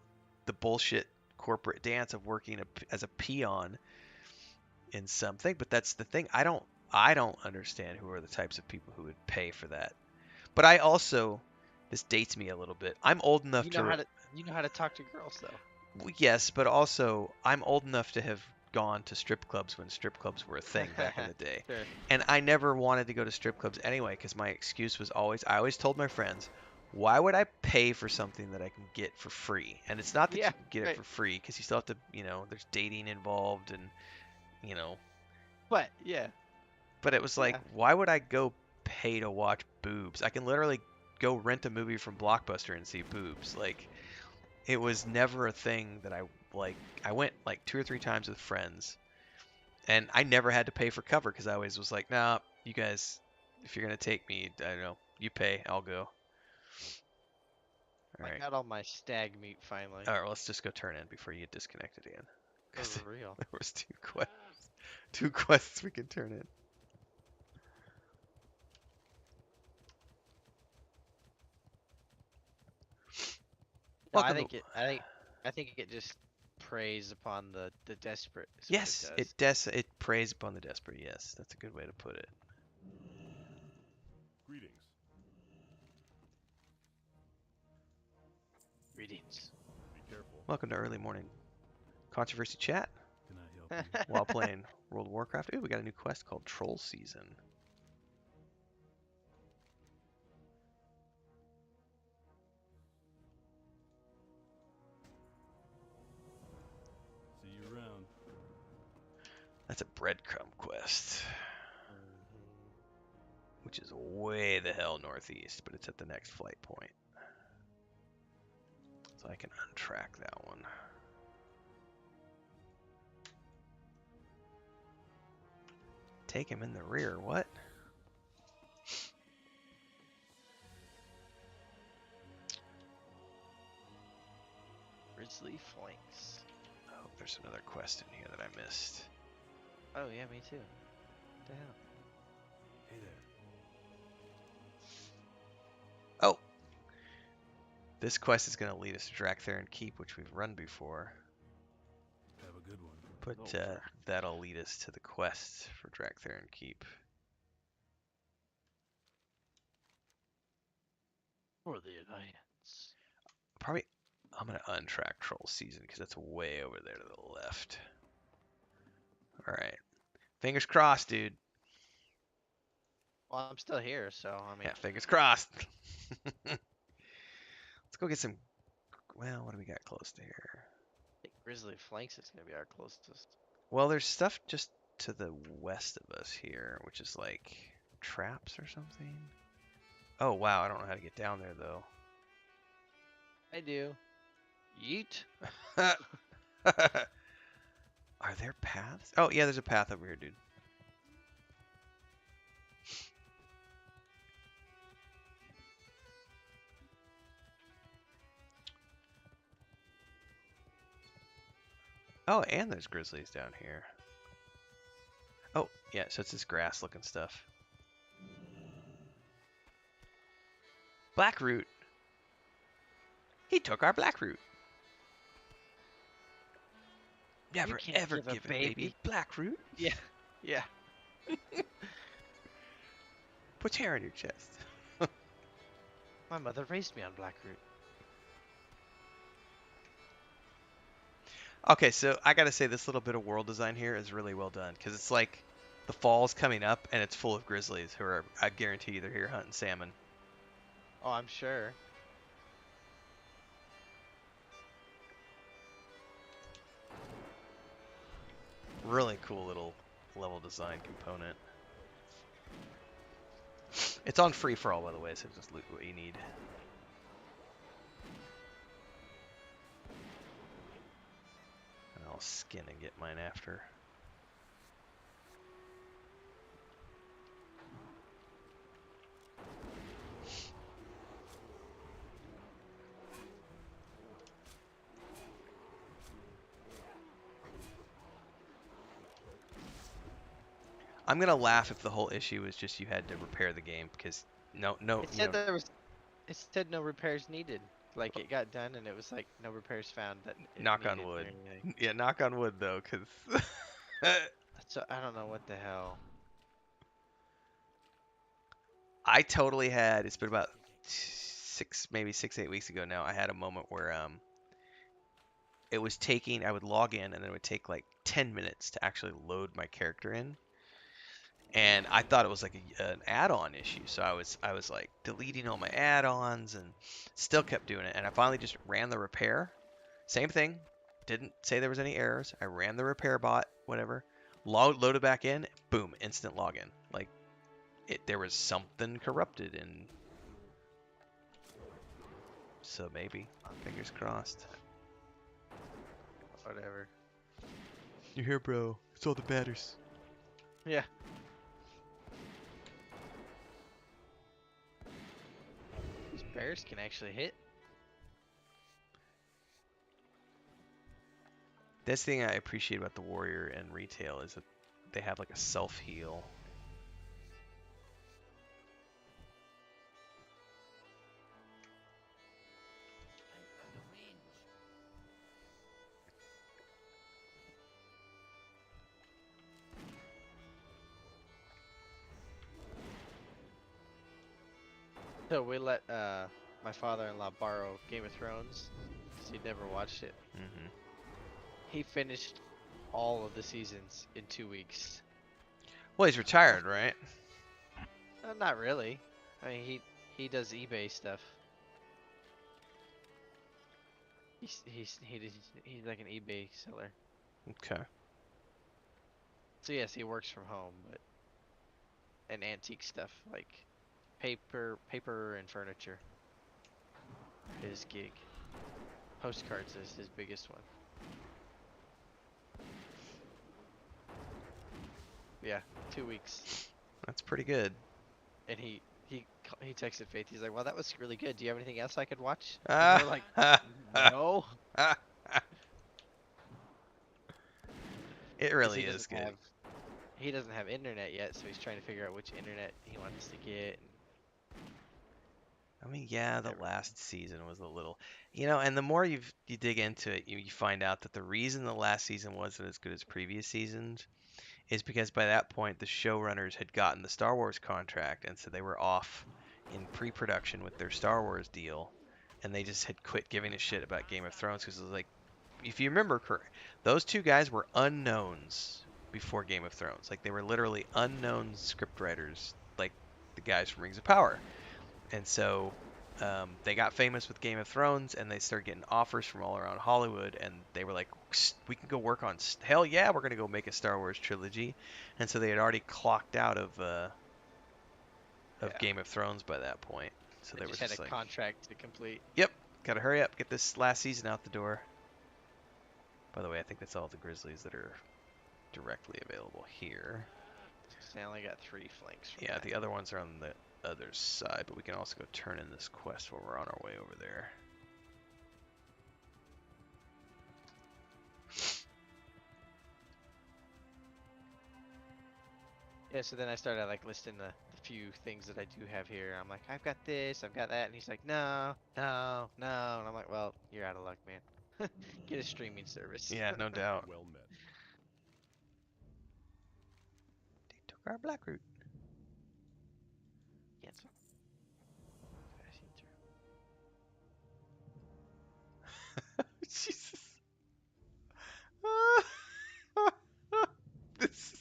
the bullshit corporate dance of working as a peon in something. But that's the thing. I don't understand who are the types of people who would pay for that. But I also, this dates me a little bit. I'm old enough You know how to talk to girls though. yes, but also I'm old enough to have gone to strip clubs when strip clubs were a thing back in the day. Sure. And I never wanted to go to strip clubs anyway because my excuse was I always told my friends, why would I pay for something that I can get for free? And it's not that Yeah. you can get it Right. for free because you still have to, there's dating involved and, you know, But yeah. but it was like, Yeah. why would I go pay to watch boobs? I can literally go rent a movie from Blockbuster and see boobs. Like, it was never a thing that I like. I went like 2 or 3 times with friends, and I never had to pay for cover because I always was like, nah, you guys, if you're gonna take me, I don't know, you pay, I'll go. All I right. got all my stag meat finally. All right, let's just go turn in before you get disconnected again. Because For real. there was two quests we can turn in. No, Welcome to- I think it just preys upon the desperate. Is Yes, what it does. it preys upon the desperate. Yes, that's a good way to put it. Greetings. Greetings. Be careful. Welcome to early morning controversy chat Can I help you? while playing World of Warcraft. Ooh, we got a new quest called Troll Season. See you around. That's a breadcrumb quest, which is way the hell northeast, but it's at the next flight point. So I can untrack that one. Take him in the rear, what? Grizzly flanks. Oh, there's another quest in here that I missed. Oh yeah, me too. What the hell? Hey there. Oh! This quest is going to lead us to Draktheron Keep, which we've run before. Have a good one. But Over. that'll lead us to the quest for Draktheron Keep. For the Alliance. Probably, I'm going to untrack Troll Season because that's way over there to the left. Alright. Fingers crossed, dude. Well, I'm still here, so I mean. Yeah, fingers crossed. Let's go get some. Well, what do we got close to here? I think Grizzly flanks is gonna be our closest. Well, there's stuff just to the west of us here, which is like traps or something. Oh, wow. I don't know how to get down there, though. I do. Yeet. Are there paths? Oh, yeah, there's a path over here, dude. Oh, and there's grizzlies down here. Oh, yeah, so it's this grass looking stuff. Blackroot. He took our blackroot. Never can't ever give a give a baby blackroot. Yeah. Yeah. Put hair on your chest. My mother raised me on Blackroot. Okay, so I gotta say this little bit of world design here is really well done because it's like the fall's coming up and it's full of grizzlies who are, I guarantee you, they're here hunting salmon. Oh, I'm sure. Really cool little level design component. It's on free for all, by the way, so just loot what you need. And I'll skin and get mine after. I'm gonna laugh if the whole issue was just you had to repair the game because no, It said there was. It said no repairs needed. Like it got done and it was like no repairs found that it knock on needed or wood. anything. Yeah, knock on wood though, because So I don't know what the hell. I totally had. It's been about maybe 8 weeks ago now. I had a moment where it was taking. I would log in and then it would take like 10 minutes to actually load my character in. And I thought it was like an add-on issue, so I was like deleting all my add-ons and still kept doing it. And I finally just ran the repair, same thing, didn't say there was any errors. I ran the repair bot, whatever, loaded back in, boom, instant login. Like there was something corrupted, and so maybe, fingers crossed. Whatever. You're here, bro. It's all that matters. Yeah. These bears can actually hit. That's the thing I appreciate about the warrior and retail is that they have like a self heal. So we let my father-in-law borrow Game of Thrones because he'd never watched it. Hmm. He finished all of the seasons in 2 weeks. Well, he's retired, right? Not really. I mean, he does eBay stuff. He's like an eBay seller. Okay. So yes, he works from home, but and antique stuff like paper and furniture. His gig. Postcards is his biggest one. Yeah, 2 weeks. That's pretty good. And he texted Faith. He's like, "Well, that was really good. Do you have anything else I could watch?" Ah. And we're like, "No." It 'Cause really is good. He doesn't have internet yet, so he's trying to figure out which internet he wants to get. I mean, yeah, the last season was a little, and the more you dig into it, you find out that the reason the last season wasn't as good as previous seasons is because by that point the showrunners had gotten the Star Wars contract, and so they were off in pre-production with their Star Wars deal, and they just had quit giving a shit about Game of Thrones because it was like, if you remember correct, those two guys were unknowns before Game of Thrones. Like they were literally unknown scriptwriters, like the guys from Rings of Power. And so they got famous with Game of Thrones, and they started getting offers from all around Hollywood, and they were like, we can go work on, hell yeah, we're going to go make a Star Wars trilogy. And so they had already clocked out of Game of Thrones by that point. So they were just had just a like, contract to complete. yep, got to hurry up, get this last season out the door. By the way, I think that's all the Grizzlies that are directly available here. So I only got 3 flanks. From Yeah, that. the other ones are on the other side, but we can also go turn in this quest while we're on our way over there. Yeah, so then I started like listing the few things that I do have here. I'm like, I've got this, I've got that, and he's like, no, no, no, and I'm like, well, you're out of luck, man. Get a streaming service. Yeah, no doubt. Well met. They took our black root. Cancel. Passing through. Jesus. this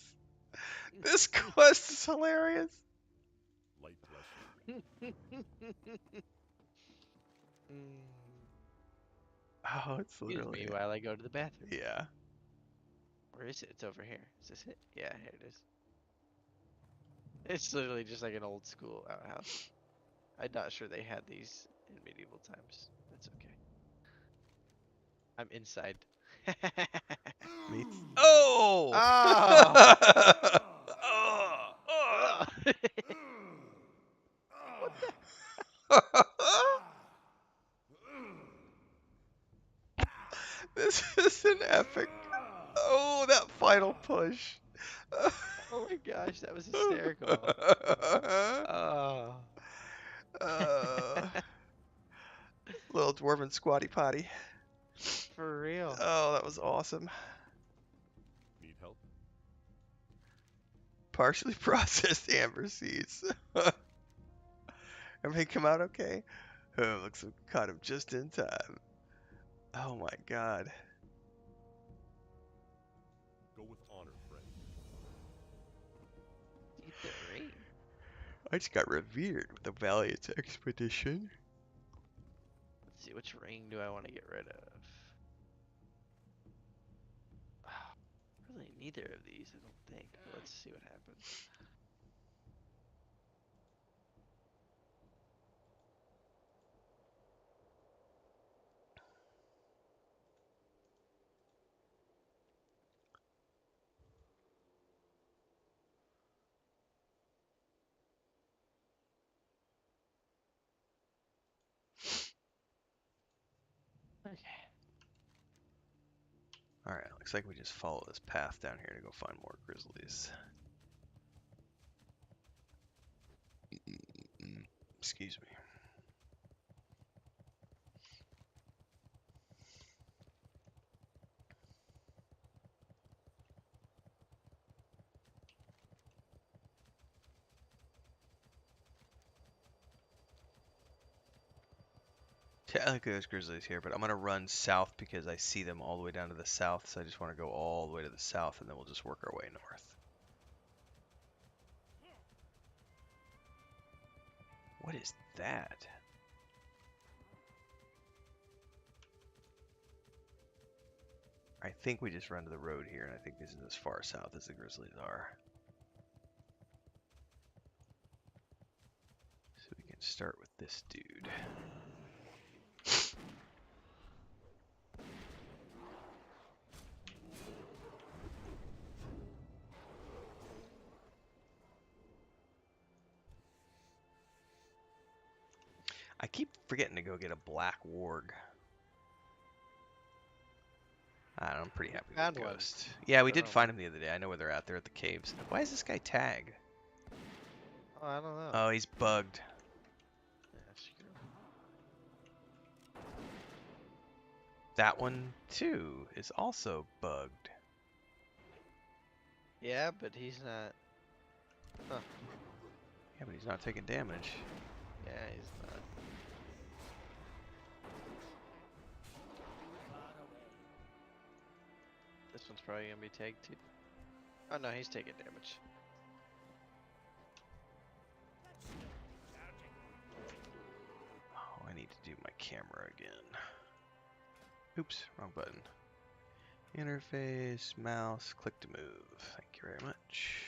this quest is hilarious. Light bless you. Oh, it's Excuse literally me while I go to the bathroom. yeah. Where is it? It's over here. Is this it? Yeah, here it is. It's literally just like an old school outhouse. I'm not sure they had these in medieval times. That's okay. I'm inside. Me. Oh! Oh! Oh! This is an epic. Oh, that final push. Oh my gosh, that was hysterical. Oh. Little dwarven squatty potty. For real. Oh, that was awesome. Need help? Partially processed amber seeds. Everything come out okay? Oh, looks like we caught him just in time. Oh my god. Go with honor, friend. Eat the ring. I just got revered with a valiant expedition. Let's see, which ring do I want to get rid of? Really neither of these, I don't think. But let's see what happens. Okay. Alright, looks like we just follow this path down here to go find more grizzlies. Excuse me. Technically there's grizzlies here, but I'm gonna run south because I see them all the way down to the south, so I just want to go all the way to the south and then we'll just work our way north. What is that? I think we just run to the road here, and I think this is as far south as the grizzlies are. So we can start with this dude. I keep forgetting to go get a black warg. I don't know, I'm pretty happy with Found one. Ghost. Yeah, we Don't did know. find him the other day. I know where they're at. They're at the caves. Why is this guy tagged? Oh, I don't know. Oh, he's bugged. Yeah, screw 'em. That one, too, is also bugged. Yeah, but he's not. Huh. Yeah, but he's not taking damage. Yeah, he's not. This one's probably gonna be tagged too. Oh no, he's taking damage. Oh, I need to do my camera again. Oops, wrong button. Interface, mouse, click to move. Thank you very much.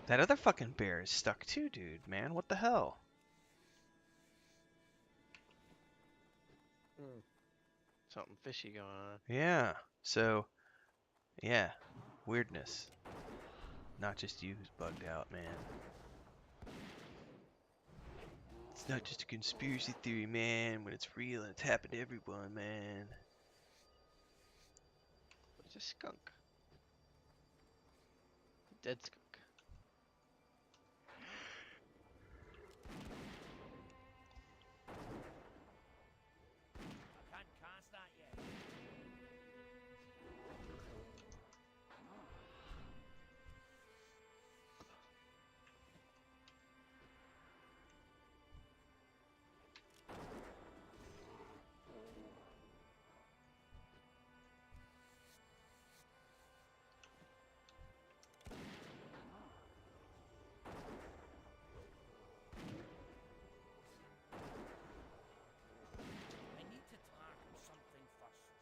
That other fucking bear is stuck too, dude, man. What the hell? Something fishy going on. Yeah. So, yeah. Weirdness. Not just you who's bugged out, man. It's not just a conspiracy theory, man, when it's real and it's happened to everyone, man. It's a skunk. Dead skunk. I can't cast that yet. I need to tackle something first.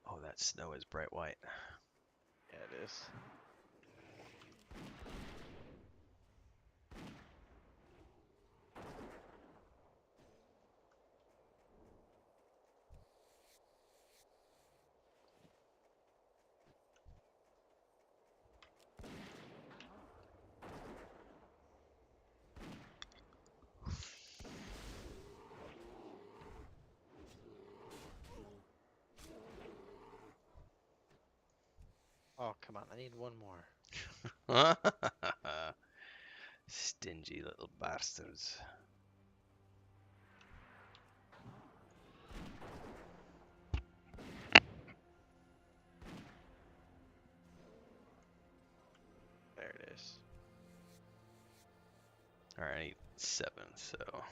Oh, that snow is bright white. Yeah, it is. Oh, come on. I need one more. Stingy little bastards. There it is. Alright, I need 7, so. I don't have a tackle.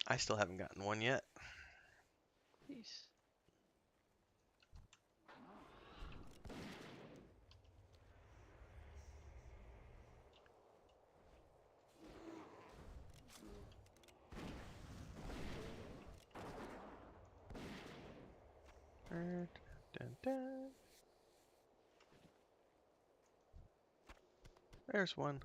I still haven't gotten one yet. Peace. Dun, dun, dun. There's one.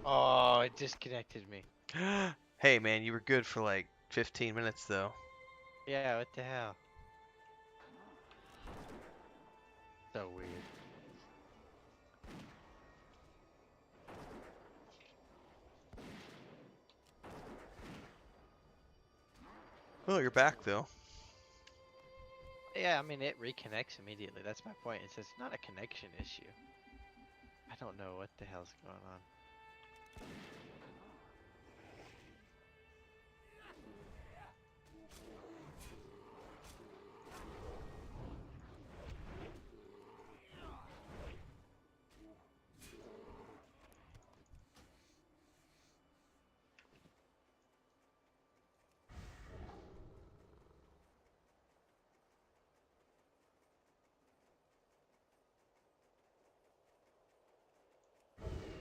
Oh, it disconnected me. Hey man, you were good for like 15 minutes though. Yeah, what the hell? So weird. Well, you're back though. Yeah, I mean, it reconnects immediately. That's my point. It says not a connection issue. I don't know what the hell's going on.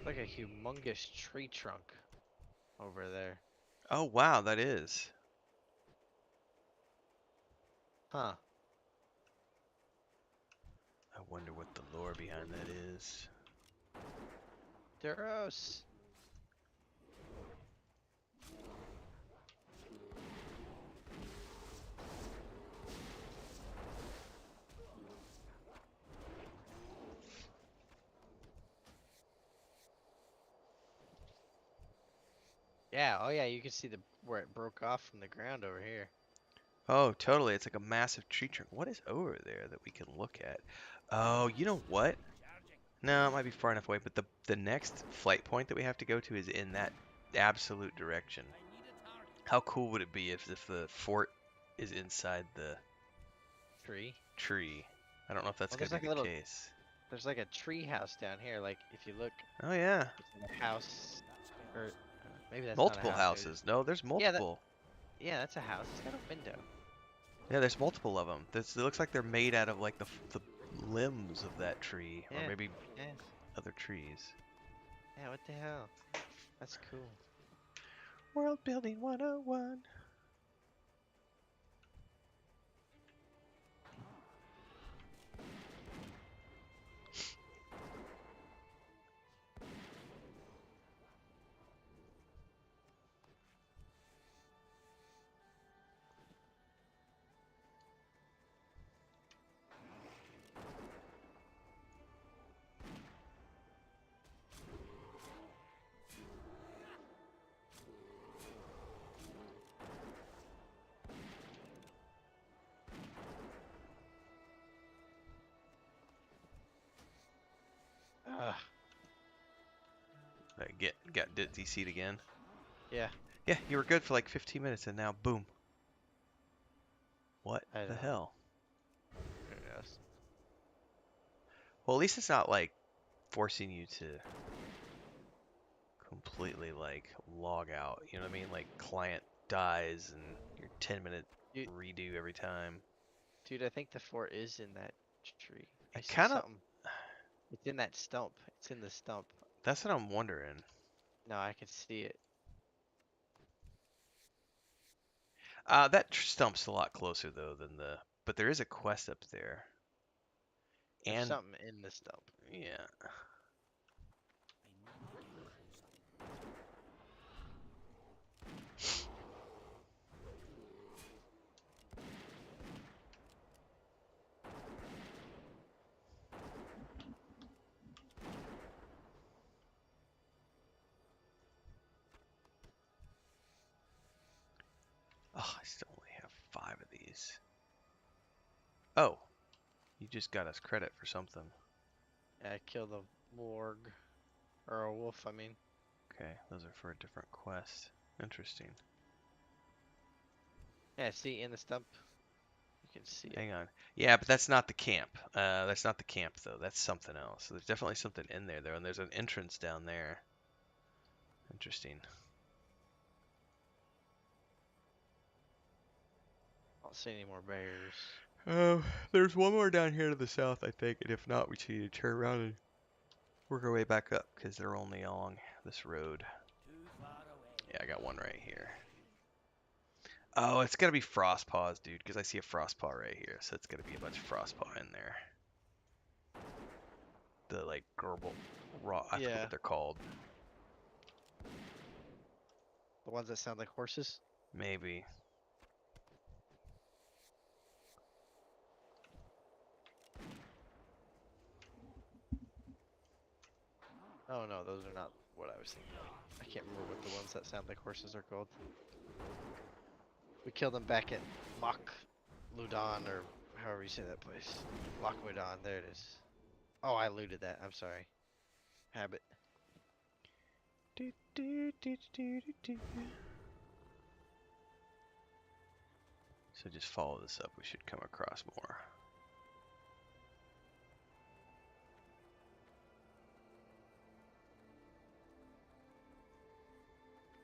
Like a humongous tree trunk over there. Oh wow, that is. Huh. I wonder what the lore behind that is. Duros. Yeah. Oh yeah. You can see the where it broke off from the ground over here. Oh, totally. It's like a massive tree trunk. What is over there that we can look at? Oh, you know what? Charging. No, it might be far enough away, but the next flight point that we have to go to is in that absolute direction. I need a target. How cool would it be if the fort is inside the Tree. tree? I don't know if that's Well, gonna there's be like a the little. case. There's like a tree house down here. Like if you look, Oh yeah, it's in a house, That or spells. maybe that's not a multiple house. Maybe houses. No, there's yeah, that, multiple. yeah, that's a house. It's got a window. Yeah, there's multiple of them. It looks like they're made out of like the limbs of that tree, or Yeah. maybe Yeah. other trees. Yeah. What the hell? That's cool. World Building 101. Ugh. Got DC'd again. Yeah. Yeah, you were good for like 15 minutes, and now boom. What I the don't know. hell? Who knows? Well, at least it's not like forcing you to completely like log out. You know what I mean? Like client dies and your 10-minute You- redo every time. Dude, I think the fort is in that tree. I I see kind of. something. It's in that stump. It's in the stump. That's what I'm wondering. No, I can see it. That stump's a lot closer though than the. But there is a quest up there. There's And something in the stump. yeah. I need to get closer. Oh, I still only have 5 of these. Oh, you just got us credit for something. Yeah, I killed a warg. Or a wolf, I mean. Okay, those are for a different quest. Interesting. Yeah, see in the stump. You can see it. Hang on. Yeah, but that's not the camp. That's not the camp though. That's something else. So there's definitely something in there though, and there's an entrance down there. Interesting. I don't see any more bears. There's one more down here to the south, I think, and if not, we just need to turn around and work our way back up because they're only along this road. Too far away. Yeah, I got one right here. Oh, it's gotta be frost paws, dude, because I see a frost paw right here, so it's gotta be a bunch of frost paw in there. The like gerbil raw, I forget Yeah. what they're called. The ones that sound like horses? Maybe. Oh no, those are not what I was thinking of. I can't remember what the ones that sound like horses are called. We killed them back at Mach Ludan, or however you say that place. Loch Ludan, there it is. Oh, I looted that, I'm sorry. Habit. Do, do, do, do, do, do. So just follow this up. We should come across more.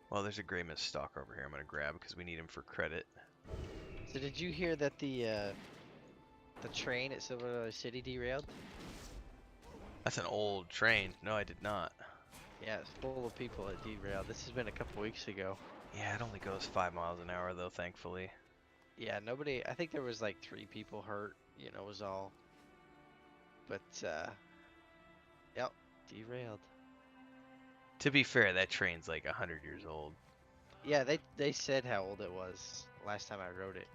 Well, there's a gray mist stalker over here. I'm gonna grab because we need him for credit. So did you hear that the train at Silver Valley City derailed? That's an old train. No, I did not. Yeah, it's full of people that derailed. This has been a couple weeks ago. Yeah, it only goes 5 miles an hour though, thankfully. Yeah, nobody. I think there was like 3 people hurt. You know, was all. But yep, derailed. To be fair, that train's like 100 years old. Yeah, they said how old it was last time I wrote it,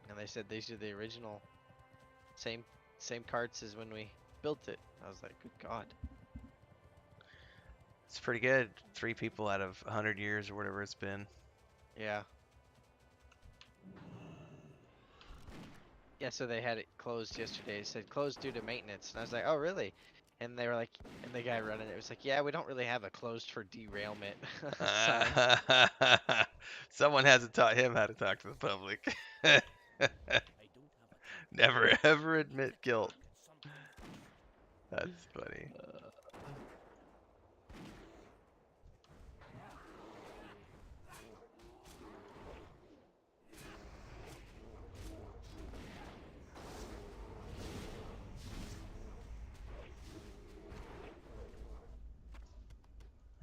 and they said these are the original, same carts as when we built it. I was like, good God. It's pretty good. 3 people out of 100 years or whatever it's been. Yeah. Yeah, so they had it closed yesterday. It said closed due to maintenance. And I was like, oh, really? And they were like, and the guy running it was like, yeah, we don't really have a closed for derailment sign. Someone hasn't taught him how to talk to the public. I don't have a Never ever admit guilt. sometimes. That's funny.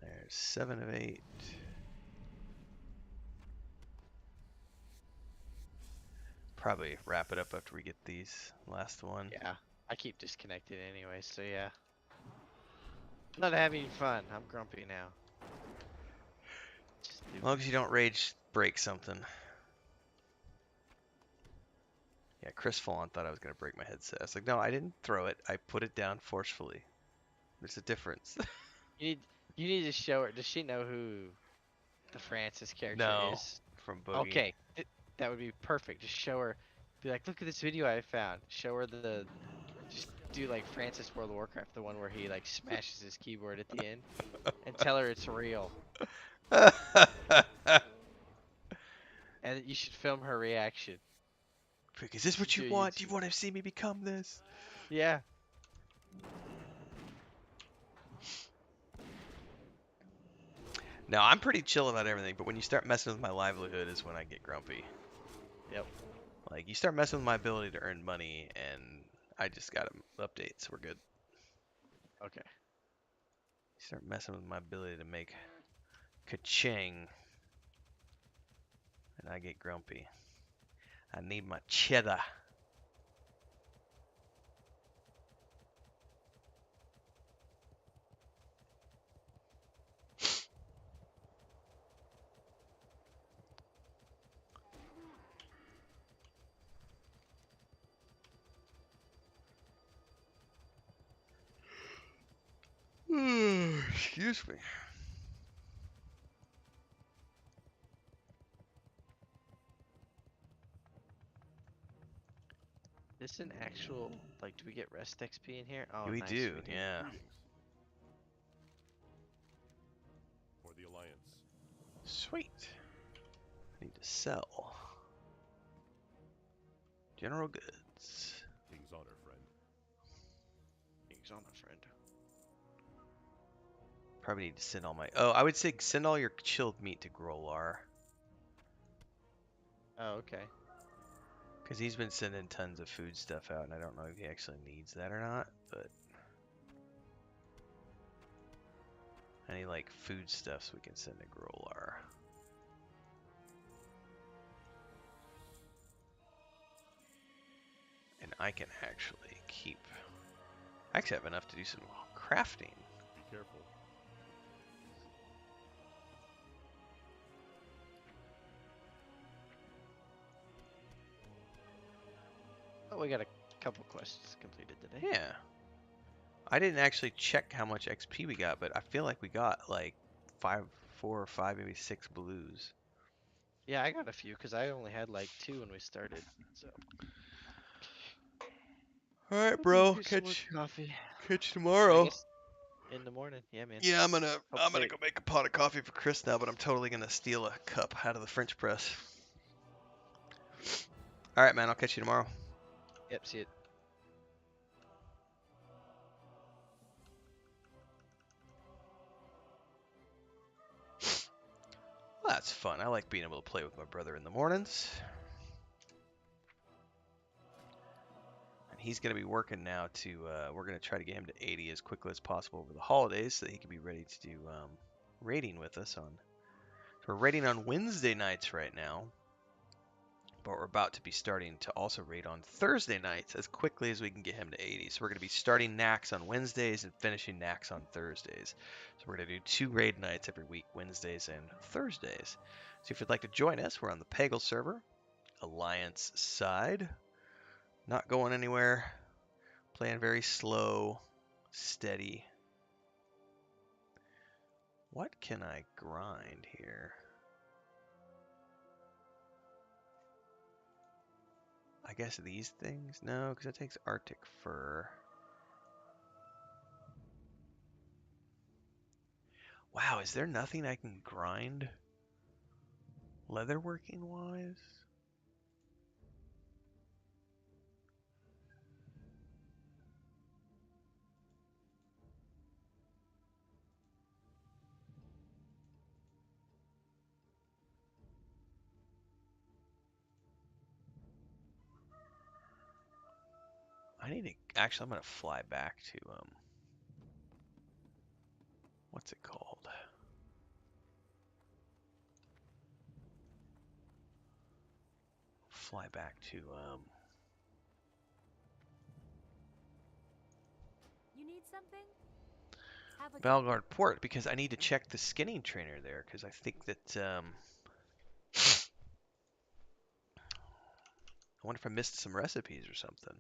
There's 7 of 8. Probably wrap it up after we get these last one. Yeah, I keep disconnected anyway, so yeah. Not having fun. I'm grumpy now. Just As long as you don't rage break something. Yeah, Chris Fallon thought I was gonna break my headset. I was like, no, I didn't throw it. I put it down forcefully. There's a difference. you need to show her. Does she know who the Francis character No, is? from Boogie. Okay, that would be perfect. Just show her. Be like, look at this video I found. Show her the. Just do like Francis World of Warcraft, the one where he like smashes his keyboard at the end, and tell her it's real. And you should film her reaction. Is this what you Do want? Do YouTube. you want to see me become this? Yeah. No, I'm pretty chill about everything, but when you start messing with my livelihood is when I get grumpy. Yep. Like, you start messing with my ability to earn money, and I just got to update, so we're good. Okay. You start messing with my ability to make ka-ching, and I get grumpy. I need my cheddar. Excuse me. This an actual like? Do we get rest XP in here? Oh, we nice, do, we do. yeah. For the Alliance. Sweet. I need to sell. General goods. King's honor, friend. King's on a friend. Probably need to send all my... Oh, I would say send all your chilled meat to Grolar. Oh, okay. Because he's been sending tons of food stuff out, and I don't know if he actually needs that or not, but... Any, like, food stuffs we can send to Grolar. And I can actually keep... I actually have enough to do some crafting. Be careful. Oh, we got a couple quests completed today. Yeah. I didn't actually check how much XP we got, but I feel like we got, like, 4 or 5, maybe 6 blues. Yeah, I got a few because I only had like 2 when we started. So. Alright, bro. Get some more Catch coffee. you I tomorrow. guess in the morning. Yeah, man. Yeah, I'm gonna Hopefully- go make a pot of coffee for Chris now, but I'm totally gonna steal a cup out of the French press. All right, man. I'll catch you tomorrow. Yep. See it. Well, that's fun. I like being able to play with my brother in the mornings. And he's gonna be working now to. We're gonna try to get him to 80 as quickly as possible over the holidays, so that he can be ready to do raiding with us on. So we're raiding on Wednesday nights right now. But we're about to be starting to also raid on Thursday nights as quickly as we can get him to 80. So we're going to be starting Nax on Wednesdays and finishing Nax on Thursdays. So we're going to do 2 raid nights every week, Wednesdays and Thursdays. So if you'd like to join us, we're on the Peggle server, Alliance side. Not going anywhere. Playing very slow, steady. What can I grind here? I guess these things? No, because it takes Arctic fur. Wow, is there nothing I can grind leatherworking wise? I need to, actually I'm gonna fly back to, what's it called? Fly back to, You need something? Have a Valgard Port, because I need to check the skinning trainer there, because I think that, I wonder if I missed some recipes or something.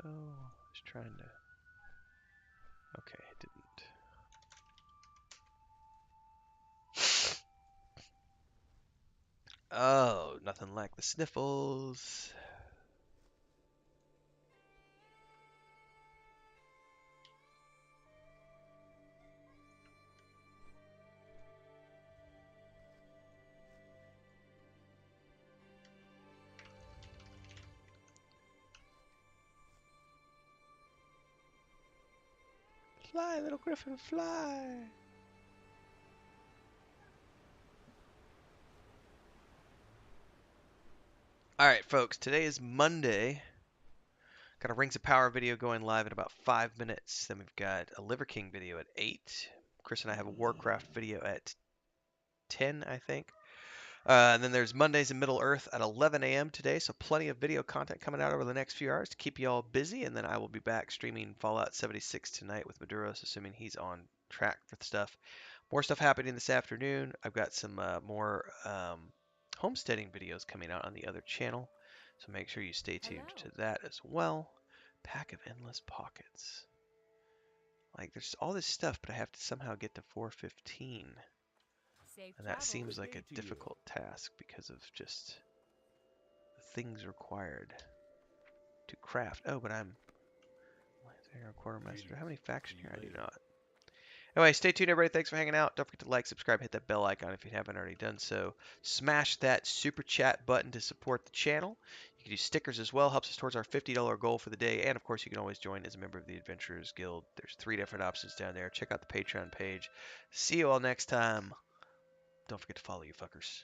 Oh, I was trying to, okay, it didn't. Oh, nothing like the sniffles. Fly, little griffin, fly. All right, folks, today is Monday. Got a Rings of Power video going live in about 5 minutes. Then we've got a Liver King video at 8. Chris and I have a Warcraft video at 10, I think. And then there's Mondays in Middle Earth at 11 a.m. today, so plenty of video content coming out over the next few hours to keep you all busy. And then I will be back streaming Fallout 76 tonight with Maduros, assuming he's on track for the stuff. More stuff happening this afternoon. I've got some more homesteading videos coming out on the other channel, so make sure you stay tuned to that as well. Pack of Endless Pockets. Like, there's all this stuff, but I have to somehow get to 415. safe And that travel. seems Good like day a to you. difficult task because of just the things required to craft. Oh, but I'm a quartermaster. Do I have any faction See you here? I do later. not. Anyway, stay tuned, everybody. Thanks for hanging out. Don't forget to like, subscribe, hit that bell icon if you haven't already done so. Smash that super chat button to support the channel. You can do stickers as well. Helps us towards our $50 goal for the day. And, of course, you can always join as a member of the Adventurers Guild. There's 3 different options down there. Check out the Patreon page. See you all next time. Don't forget to follow you fuckers.